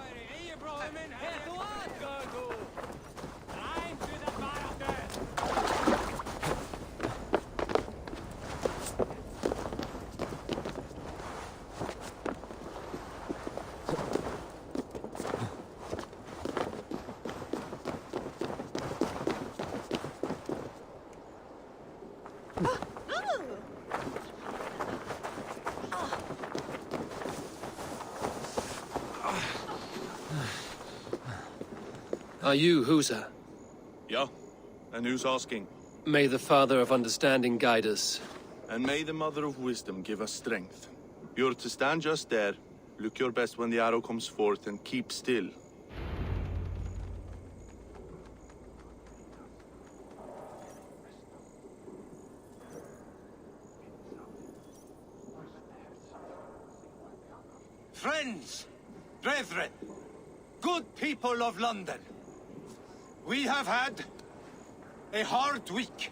Are you Husa? Yeah, and who's asking? May the Father of Understanding guide us. And may the Mother of Wisdom give us strength. You're to stand just there, look your best when the arrow comes forth, and keep still. Friends, brethren, good people of London, we have had a hard week.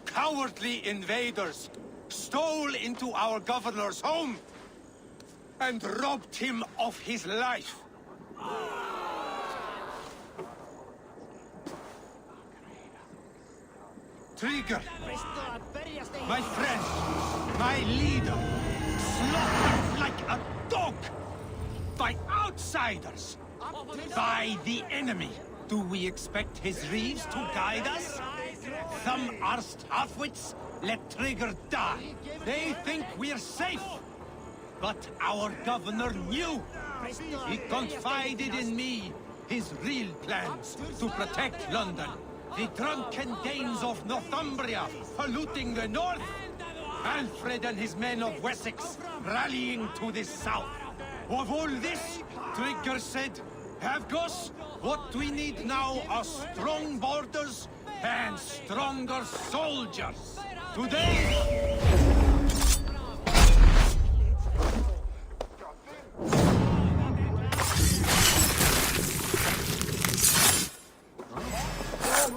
Cowardly invaders stole into our governor's home and robbed him of his life. Trigger, my friend, my leader, slaughtered like a dog by outsiders, by the enemy. Do we expect his reeves to guide us? Some arsed halfwits let Trigger die. They think we're safe. But our governor knew. He confided in me his real plans to protect London. The drunken Danes of Northumbria polluting the north. Alfred and his men of Wessex rallying to the south. Of all this, Trigger said, Havgos, what we need now are strong borders and stronger soldiers. Today...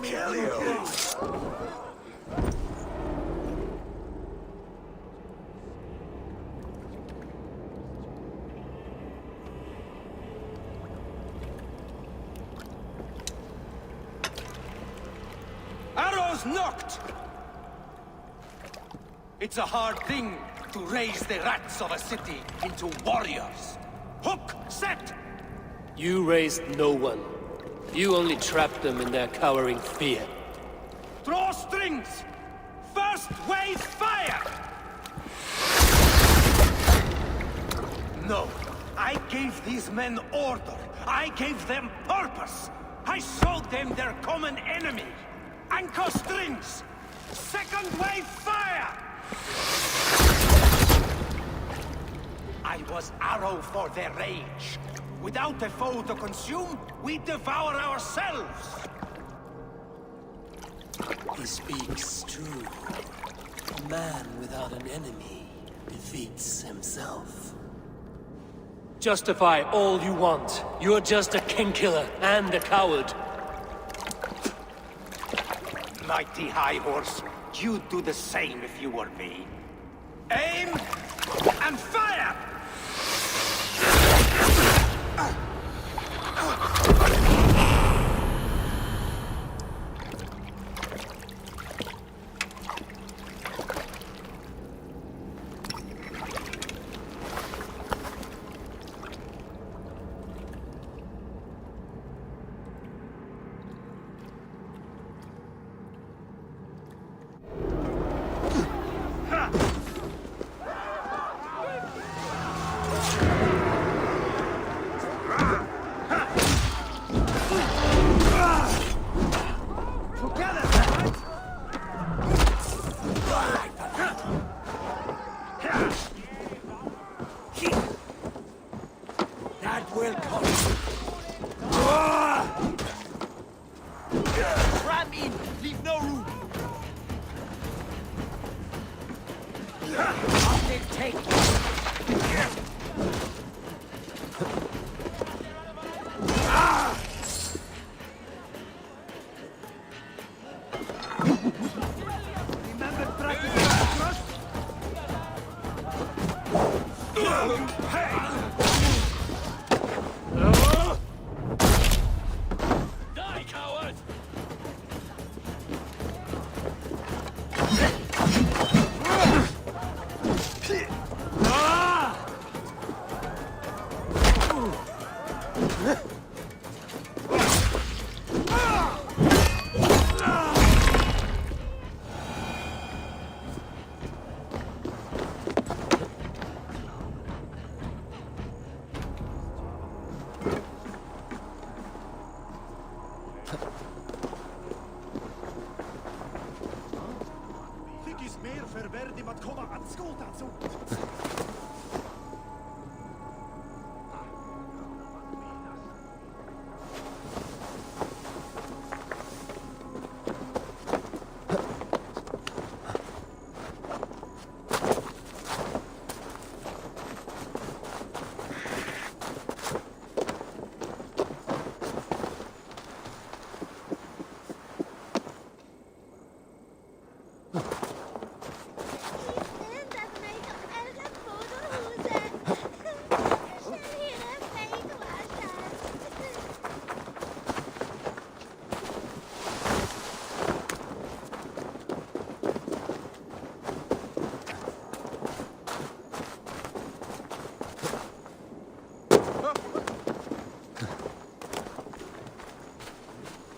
Kill you! knocked! It's a hard thing to raise the rats of a city into warriors. Hook, set! You raised no one. You only trapped them in their cowering fear. Draw strings! First wave fire! No, I gave these men order. I gave them purpose. I showed them their common enemy. Anchor strings! Second wave fire! I was arrow for their rage. Without a foe to consume, we devour ourselves! He speaks true. A man without an enemy defeats himself. Justify all you want. You're just a king-killer and a coward. Mighty High Horse, you'd do the same if you were me. Aim and fire!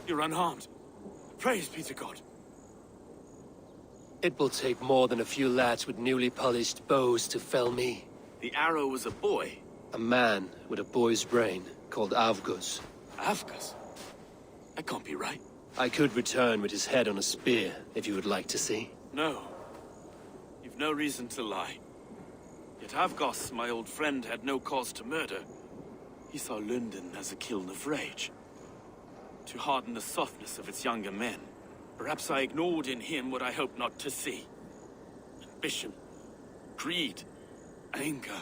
You're unharmed. Praise be to God. It will take more than a few lads with newly polished bows to fell me. The arrow was a boy. A man with a boy's brain, called Avgus. Avgus? That can't be right. I could return with his head on a spear, if you would like to see. No. You've no reason to lie. Yet Avgos, my old friend, had no cause to murder. He saw London as a kiln of rage. To harden the softness of its younger men. Perhaps I ignored in him what I hoped not to see. Ambition, greed, anger.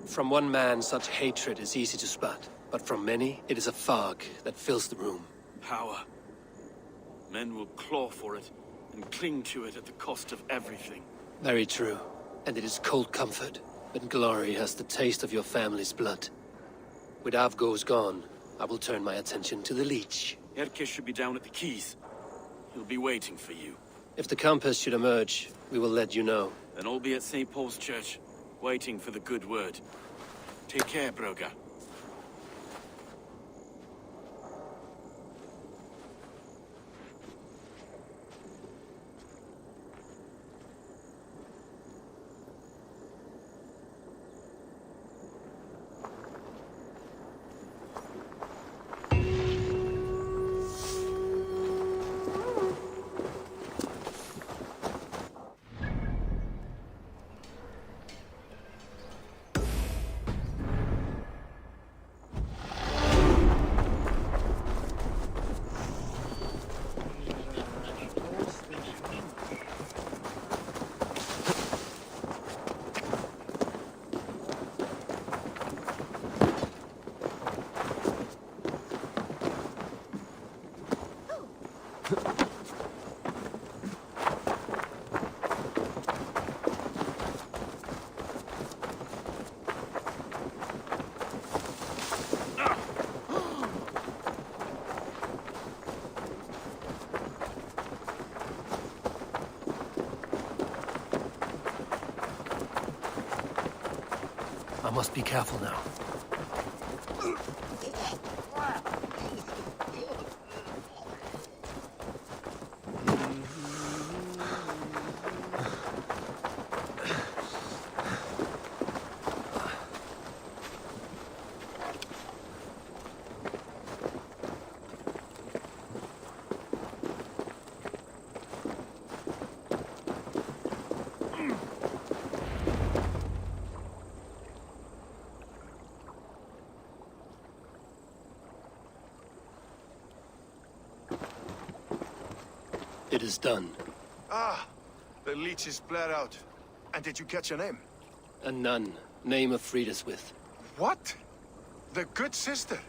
From one man, such hatred is easy to spot. But from many, it is a fog that fills the room. Power. Men will claw for it and cling to it at the cost of everything. Very true. And it is cold comfort when glory has the taste of your family's blood. With Avgos gone, I will turn my attention to the Leech. Erke should be down at the quays. He'll be waiting for you. If the Countess should emerge, we will let you know. Then I'll be at St. Paul's Church, waiting for the good word. Take care, Broga. I must be careful now. It is done. Ah, the leech is bled out. And did you catch a name? A nun, name of Frida's with. What? The good sister?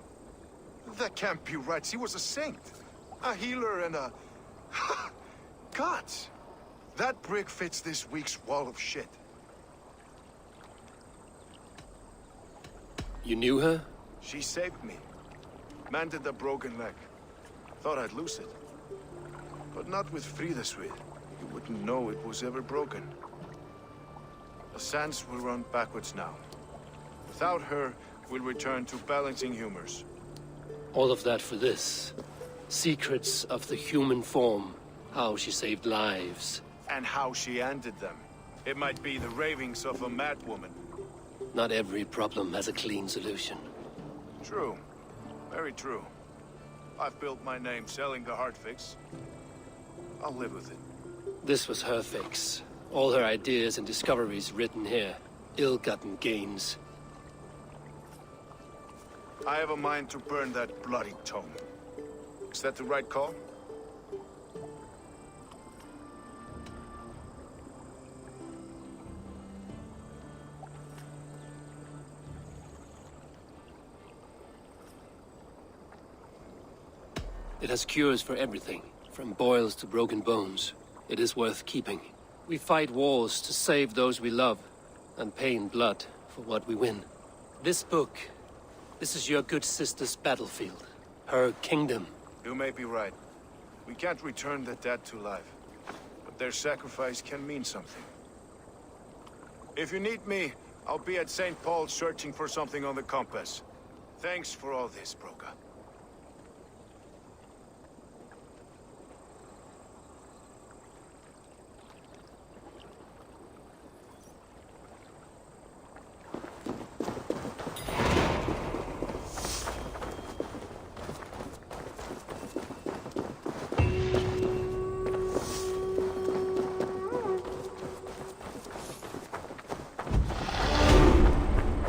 That can't be right. She was a saint. A healer and a... Gods! That brick fits this week's wall of shit. You knew her? She saved me. Mended a broken leg. Thought I'd lose it. But not with Frida's with. You wouldn't know it was ever broken. The sands will run backwards now. Without her, we'll return to balancing humors. All of that for this. Secrets of the human form. How she saved lives. And how she ended them. It might be the ravings of a madwoman. Not every problem has a clean solution. True. Very true. I've built my name selling the heart fix. I'll live with it. This was her fix. All her ideas and discoveries written here. Ill-gotten gains. I have a mind to burn that bloody tome. Is that the right call? It has cures for everything, from boils to broken bones. It is worth keeping. We fight wars to save those we love, and pay in blood for what we win. This book, this is your good sister's battlefield. Her kingdom. You may be right. We can't return the dead to life. But their sacrifice can mean something. If you need me, I'll be at St. Paul's searching for something on the compass. Thanks for all this, Broga.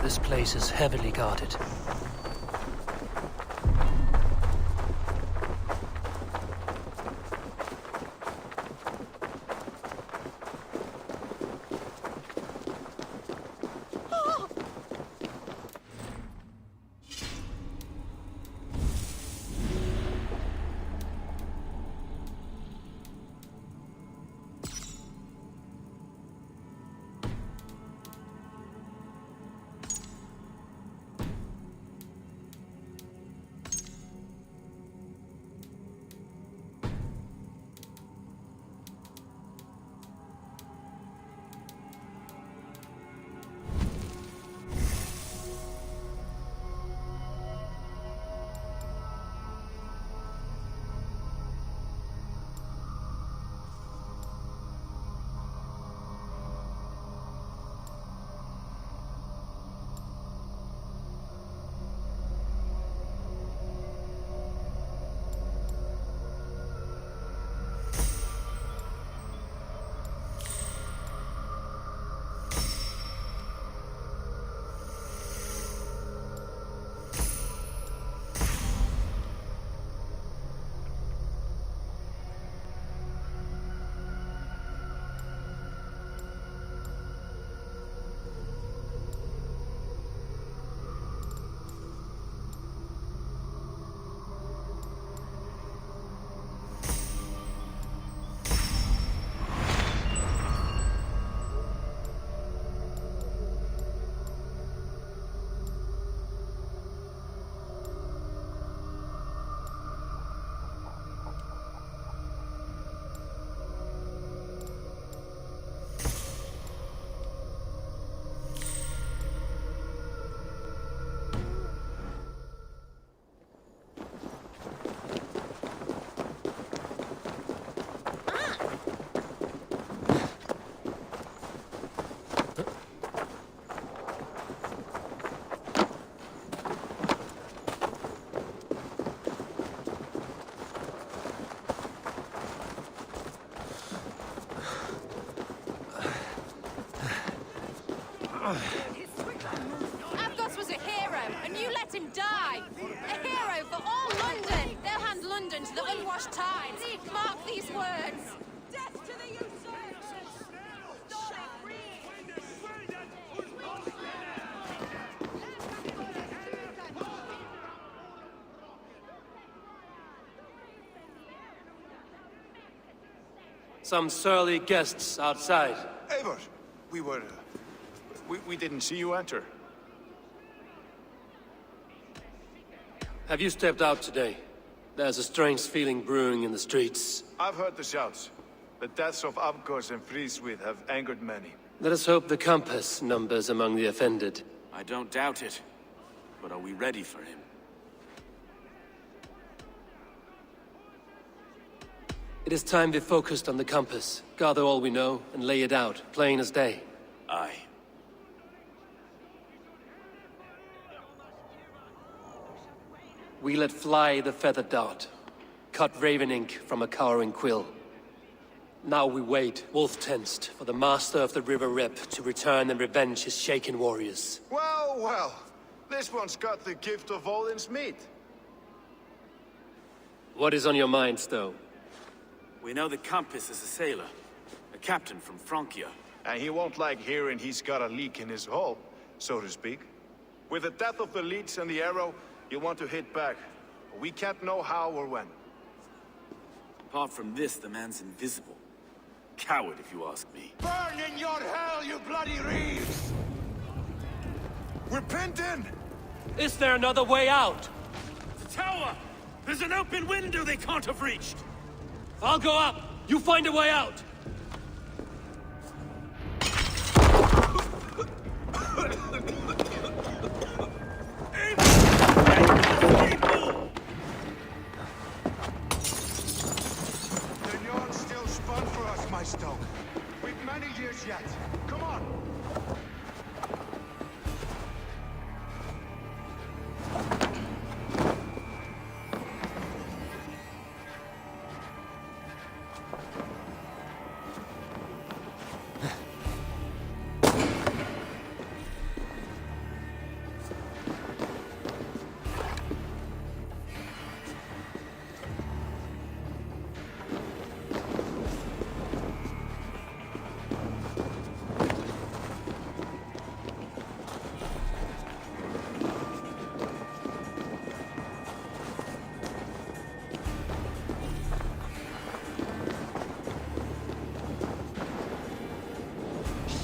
This place is heavily guarded. Avgos was a hero, and you let him die. A hero for all London. They'll hand London to the unwashed tides. Mark these words. Death to the usurpers! Some surly guests outside. Eivor, we didn't see you enter. Have you stepped out today? There's a strange feeling brewing in the streets. I've heard the shouts. The deaths of Avgos and Frieswith have angered many. Let us hope the compass numbers among the offended. I don't doubt it. But are we ready for him? It is time we focused on the compass, gather all we know, and lay it out, plain as day. Aye. We let fly the feathered dart, cut raven ink from a cowering quill. Now we wait, wolf-tensed, for the master of the River Rep to return and revenge his shaken warriors. Well, well. This one's got the gift of Odin's meat. What is on your mind, Stowe? We know the compass is a sailor. A captain from Francia. And he won't like hearing he's got a leak in his hull, so to speak. With the death of the leads and the arrow, you'll want to hit back. But we can't know how or when. Apart from this, the man's invisible. Coward, if you ask me. Burn in your hell, you bloody reeves! We're pinned in! Is there another way out? The tower! There's an open window they can't have reached! I'll go up! You find a way out! The yarn's still spun for us, my Stoke. We've many years yet. Come on!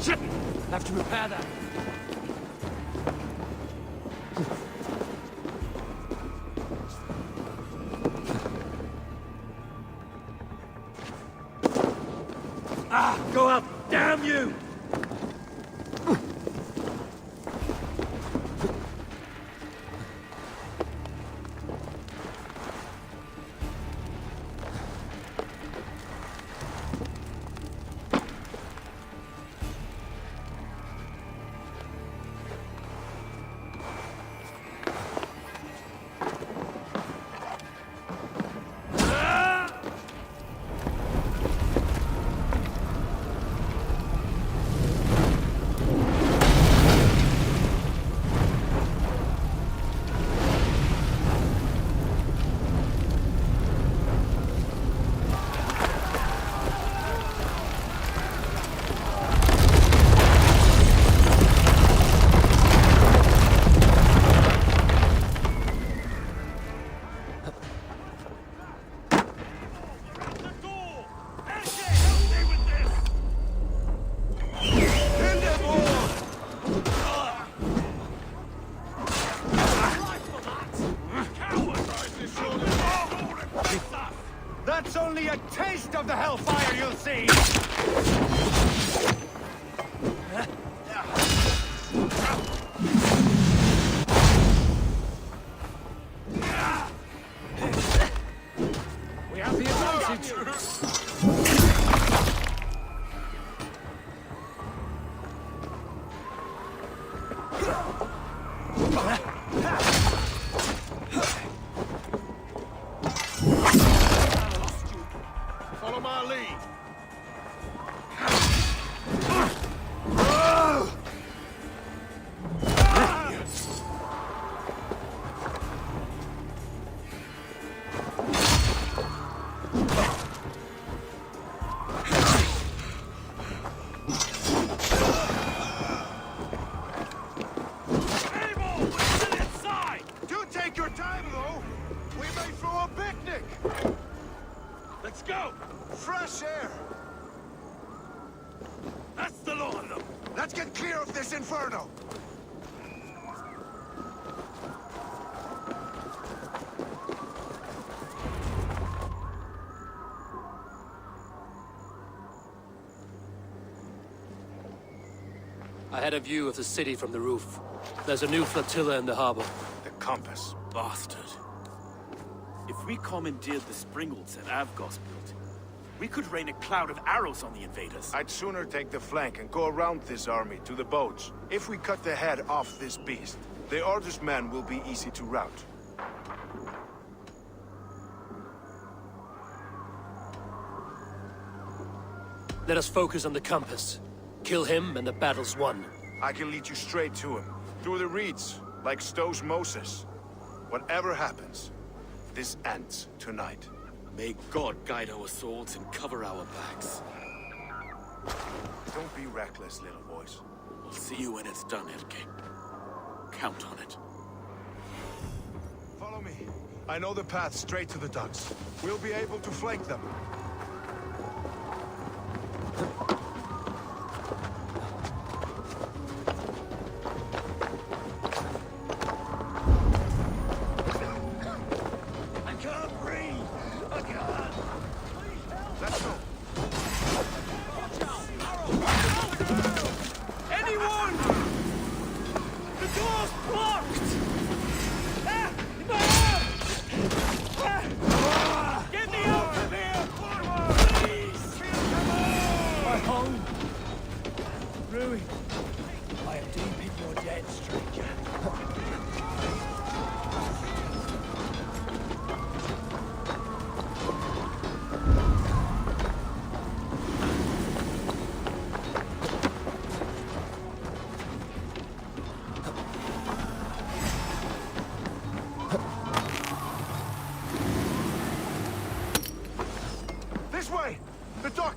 Shit! Have to repair that. Go up! Damn you! That's only a taste of the hellfire you'll see! We have the advantage! Follow my lead. air! That's the law of them! Let's get clear of this inferno! I had a view of the city from the roof. There's a new flotilla in the harbor. The compass. Bastard. If we commandeered the springholds that Avgos built, we could rain a cloud of arrows on the invaders. I'd sooner take the flank and go around this army to the boats. If we cut the head off this beast, the Arthur's men will be easy to rout. Let us focus on the compass. Kill him and the battle's won. I can lead you straight to him. Through the reeds, like Stowe's Moses. Whatever happens, this ends tonight. May God guide our swords and cover our backs. Don't be reckless, little boys. We'll see you when it's done, Erke. Count on it. Follow me. I know the path straight to the docks. We'll be able to flank them.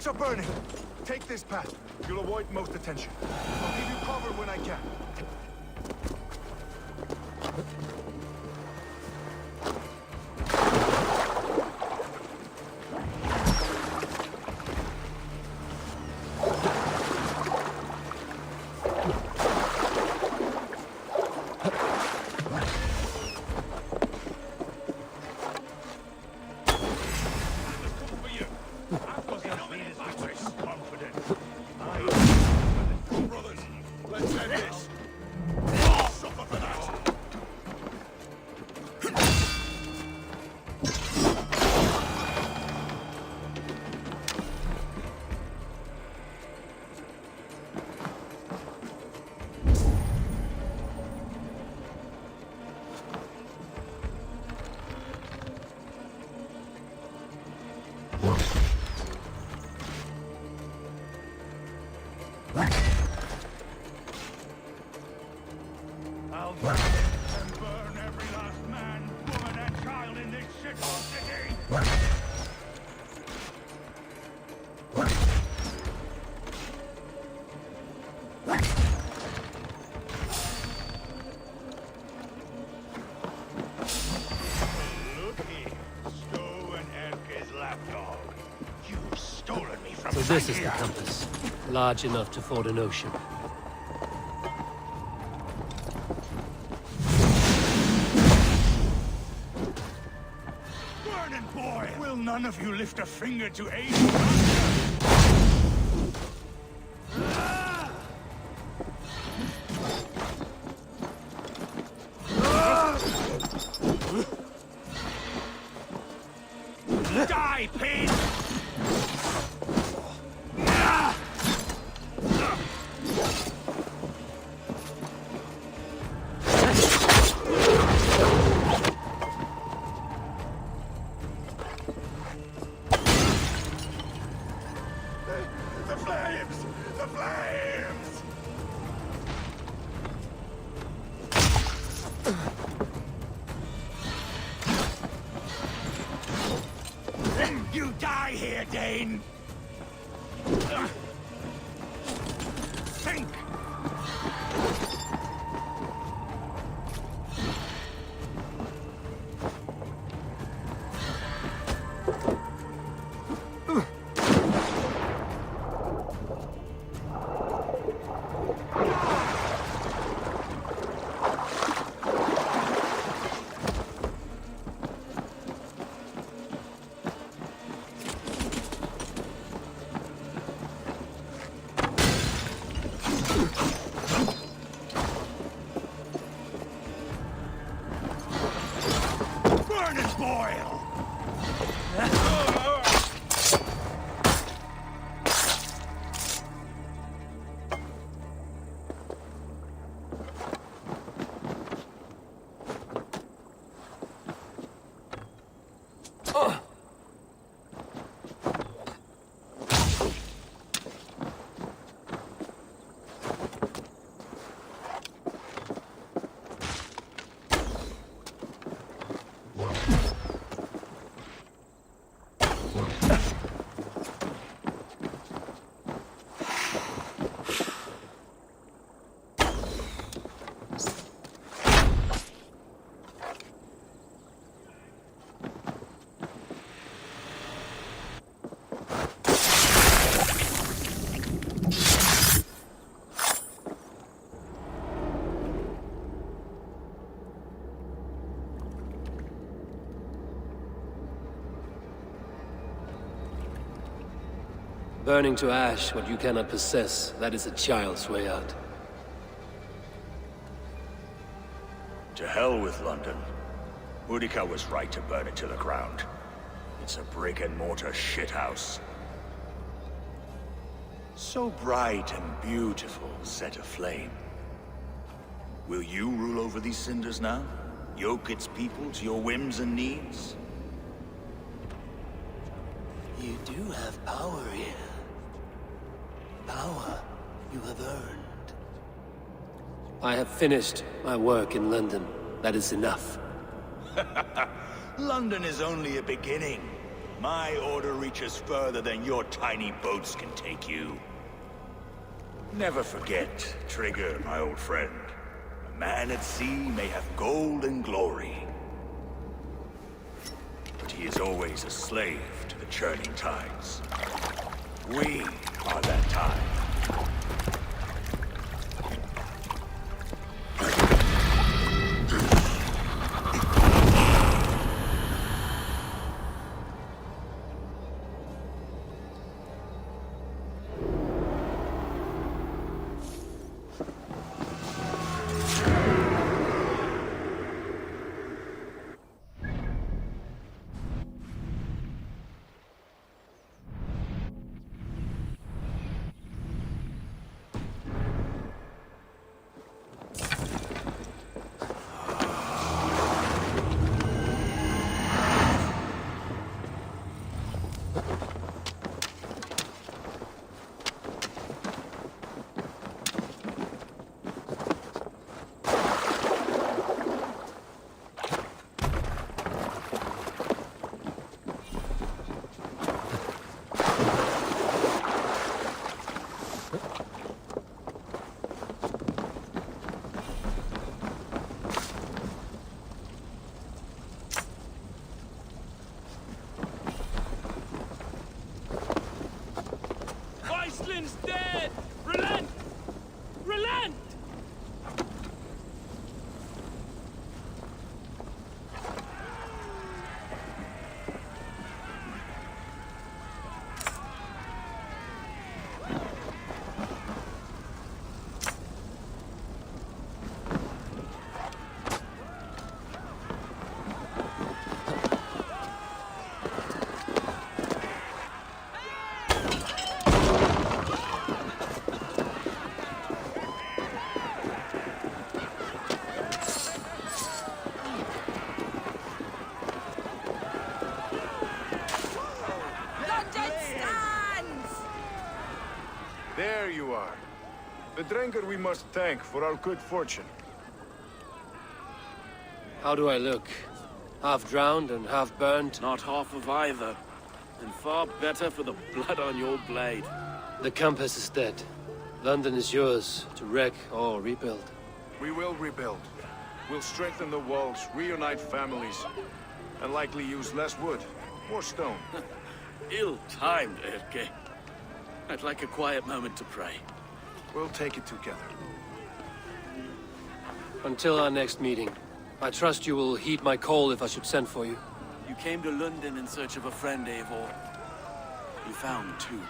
Are burning. Take this path. You'll avoid most attention. I'll give you cover when I can. I'll burn and burn every last man, woman, and child in this shithole city! Look here, Stowe and Erke's lapdog. You've stolen me from So this is the compass. Large enough to ford an ocean. Burning boy! Will none of you lift a finger to aid Die, pig! The flames! The flames! You die here, Dane! Think! Burning to ash what you cannot possess, that is a child's way out. To hell with London. Boudica was right to burn it to the ground. It's a brick-and-mortar shithouse. So bright and beautiful, set aflame. Will you rule over these cinders now? Yoke its people to your whims and needs? You do have power here. Power you have earned. I have finished my work in London. That is enough. London is only a beginning. My order reaches further than your tiny boats can take you. Never forget, Trigger, my old friend. A man at sea may have gold and glory, but he is always a slave to the churning tides. We are that tide. Dead! Relent! Relent! There you are. The Drenker we must thank for our good fortune. How do I look? Half drowned and half burnt? Not half of either. And far better for the blood on your blade. The compass is dead. London is yours, to wreck or rebuild. We will rebuild. We'll strengthen the walls, reunite families, and likely use less wood, more stone. Ill-timed, Erke. I'd like a quiet moment to pray. We'll take it together. Until our next meeting, I trust you will heed my call if I should send for you. You came to London in search of a friend, Eivor. You found two.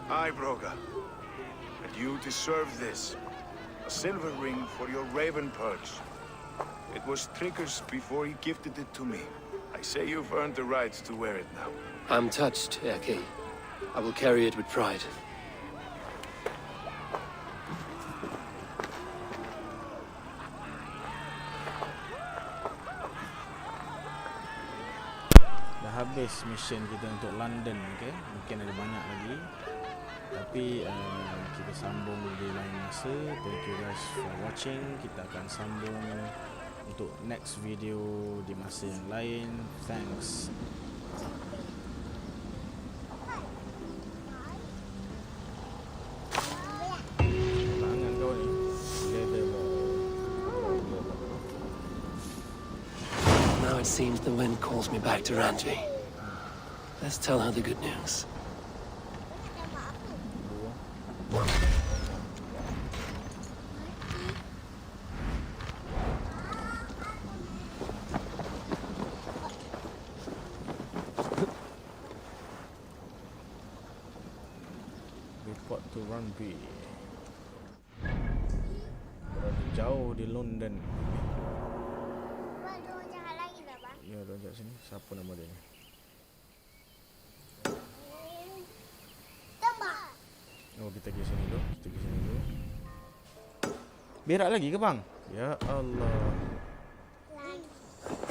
Aye, Broga. And you deserve this. A silver ring for your raven perch. It was Trigger's before he gifted it to me. I say you've earned the right to wear it now. I'm touched, Erke. I will carry it with pride. Dah habis mission kita untuk London, okay? Mungkin ada banyak lagi. Tapi kita sambung di lain masa. Thank you guys for watching. Kita akan sambung untuk next video di masa yang lain. Thanks. Now it seems the wind calls me back to Ranji. Let's tell her the good news. Hornby. Berada jauh di London. Ya, dia ajak sini. Siapa nama dia ni? Oh, kita pergi sini dulu. Berak lagi ke bang? Ya Allah.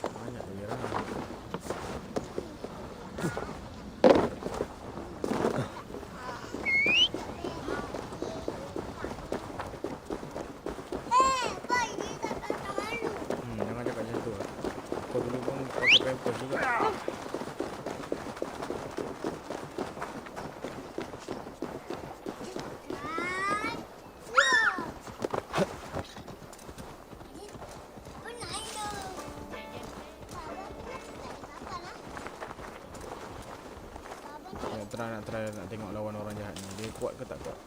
Banyak berak. Jangan cakap macam tu. Kau dulu pun pakai pampers juga. Nak tengok lawan orang jahat ni. Dia kuat ke tak kuat?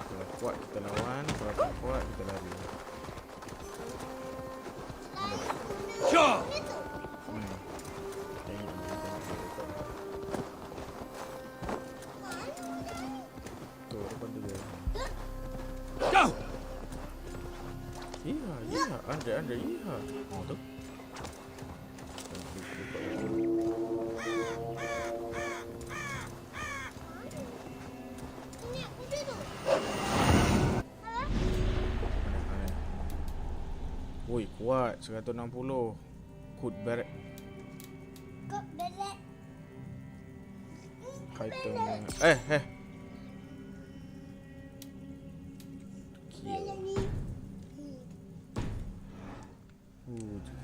Kalau kuat kita lawan, kalau tak kuat kita lari. Sure. Tu depan tu dia. Go. Iya, Andre, iya. Oh tu. Woi, kuat 160. Kut beret. Item.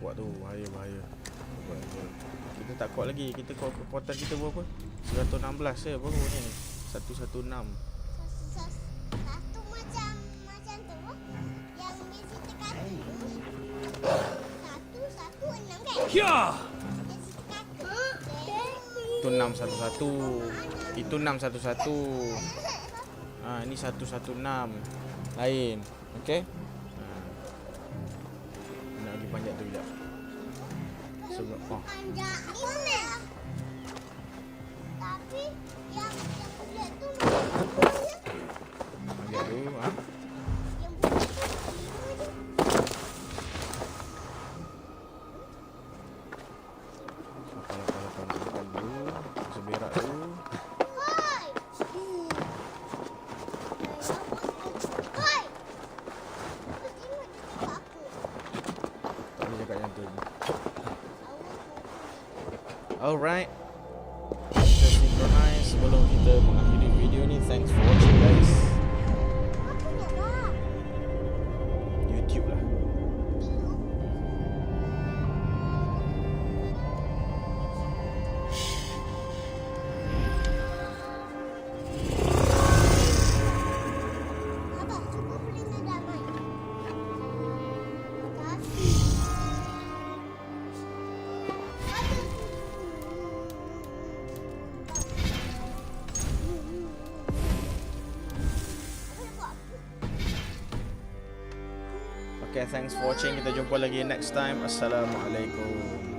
Kuat tu, bahaya. Kita tak kuat lagi. Kita kuat kekuatan kita berapa? 116 je baru ni. 116. Satu macam tu. Yang Messi tekan. 116 kan? Ya. Itu 611. Itu 611. Ini 116. Lain. Okey? Nak pergi panjat tu sekejap. Sebelum Panjat ni. Tapi yang dia tu panjat tu, Lapan dulu. Seberak dulu. Tak boleh cakap yang tu. Alright. Kita synchronize sebelum kita mengakhiri video ni. Thanks for watching guys. YouTube lah. Okay, thanks for watching. Kita jumpa lagi next time. Assalamualaikum.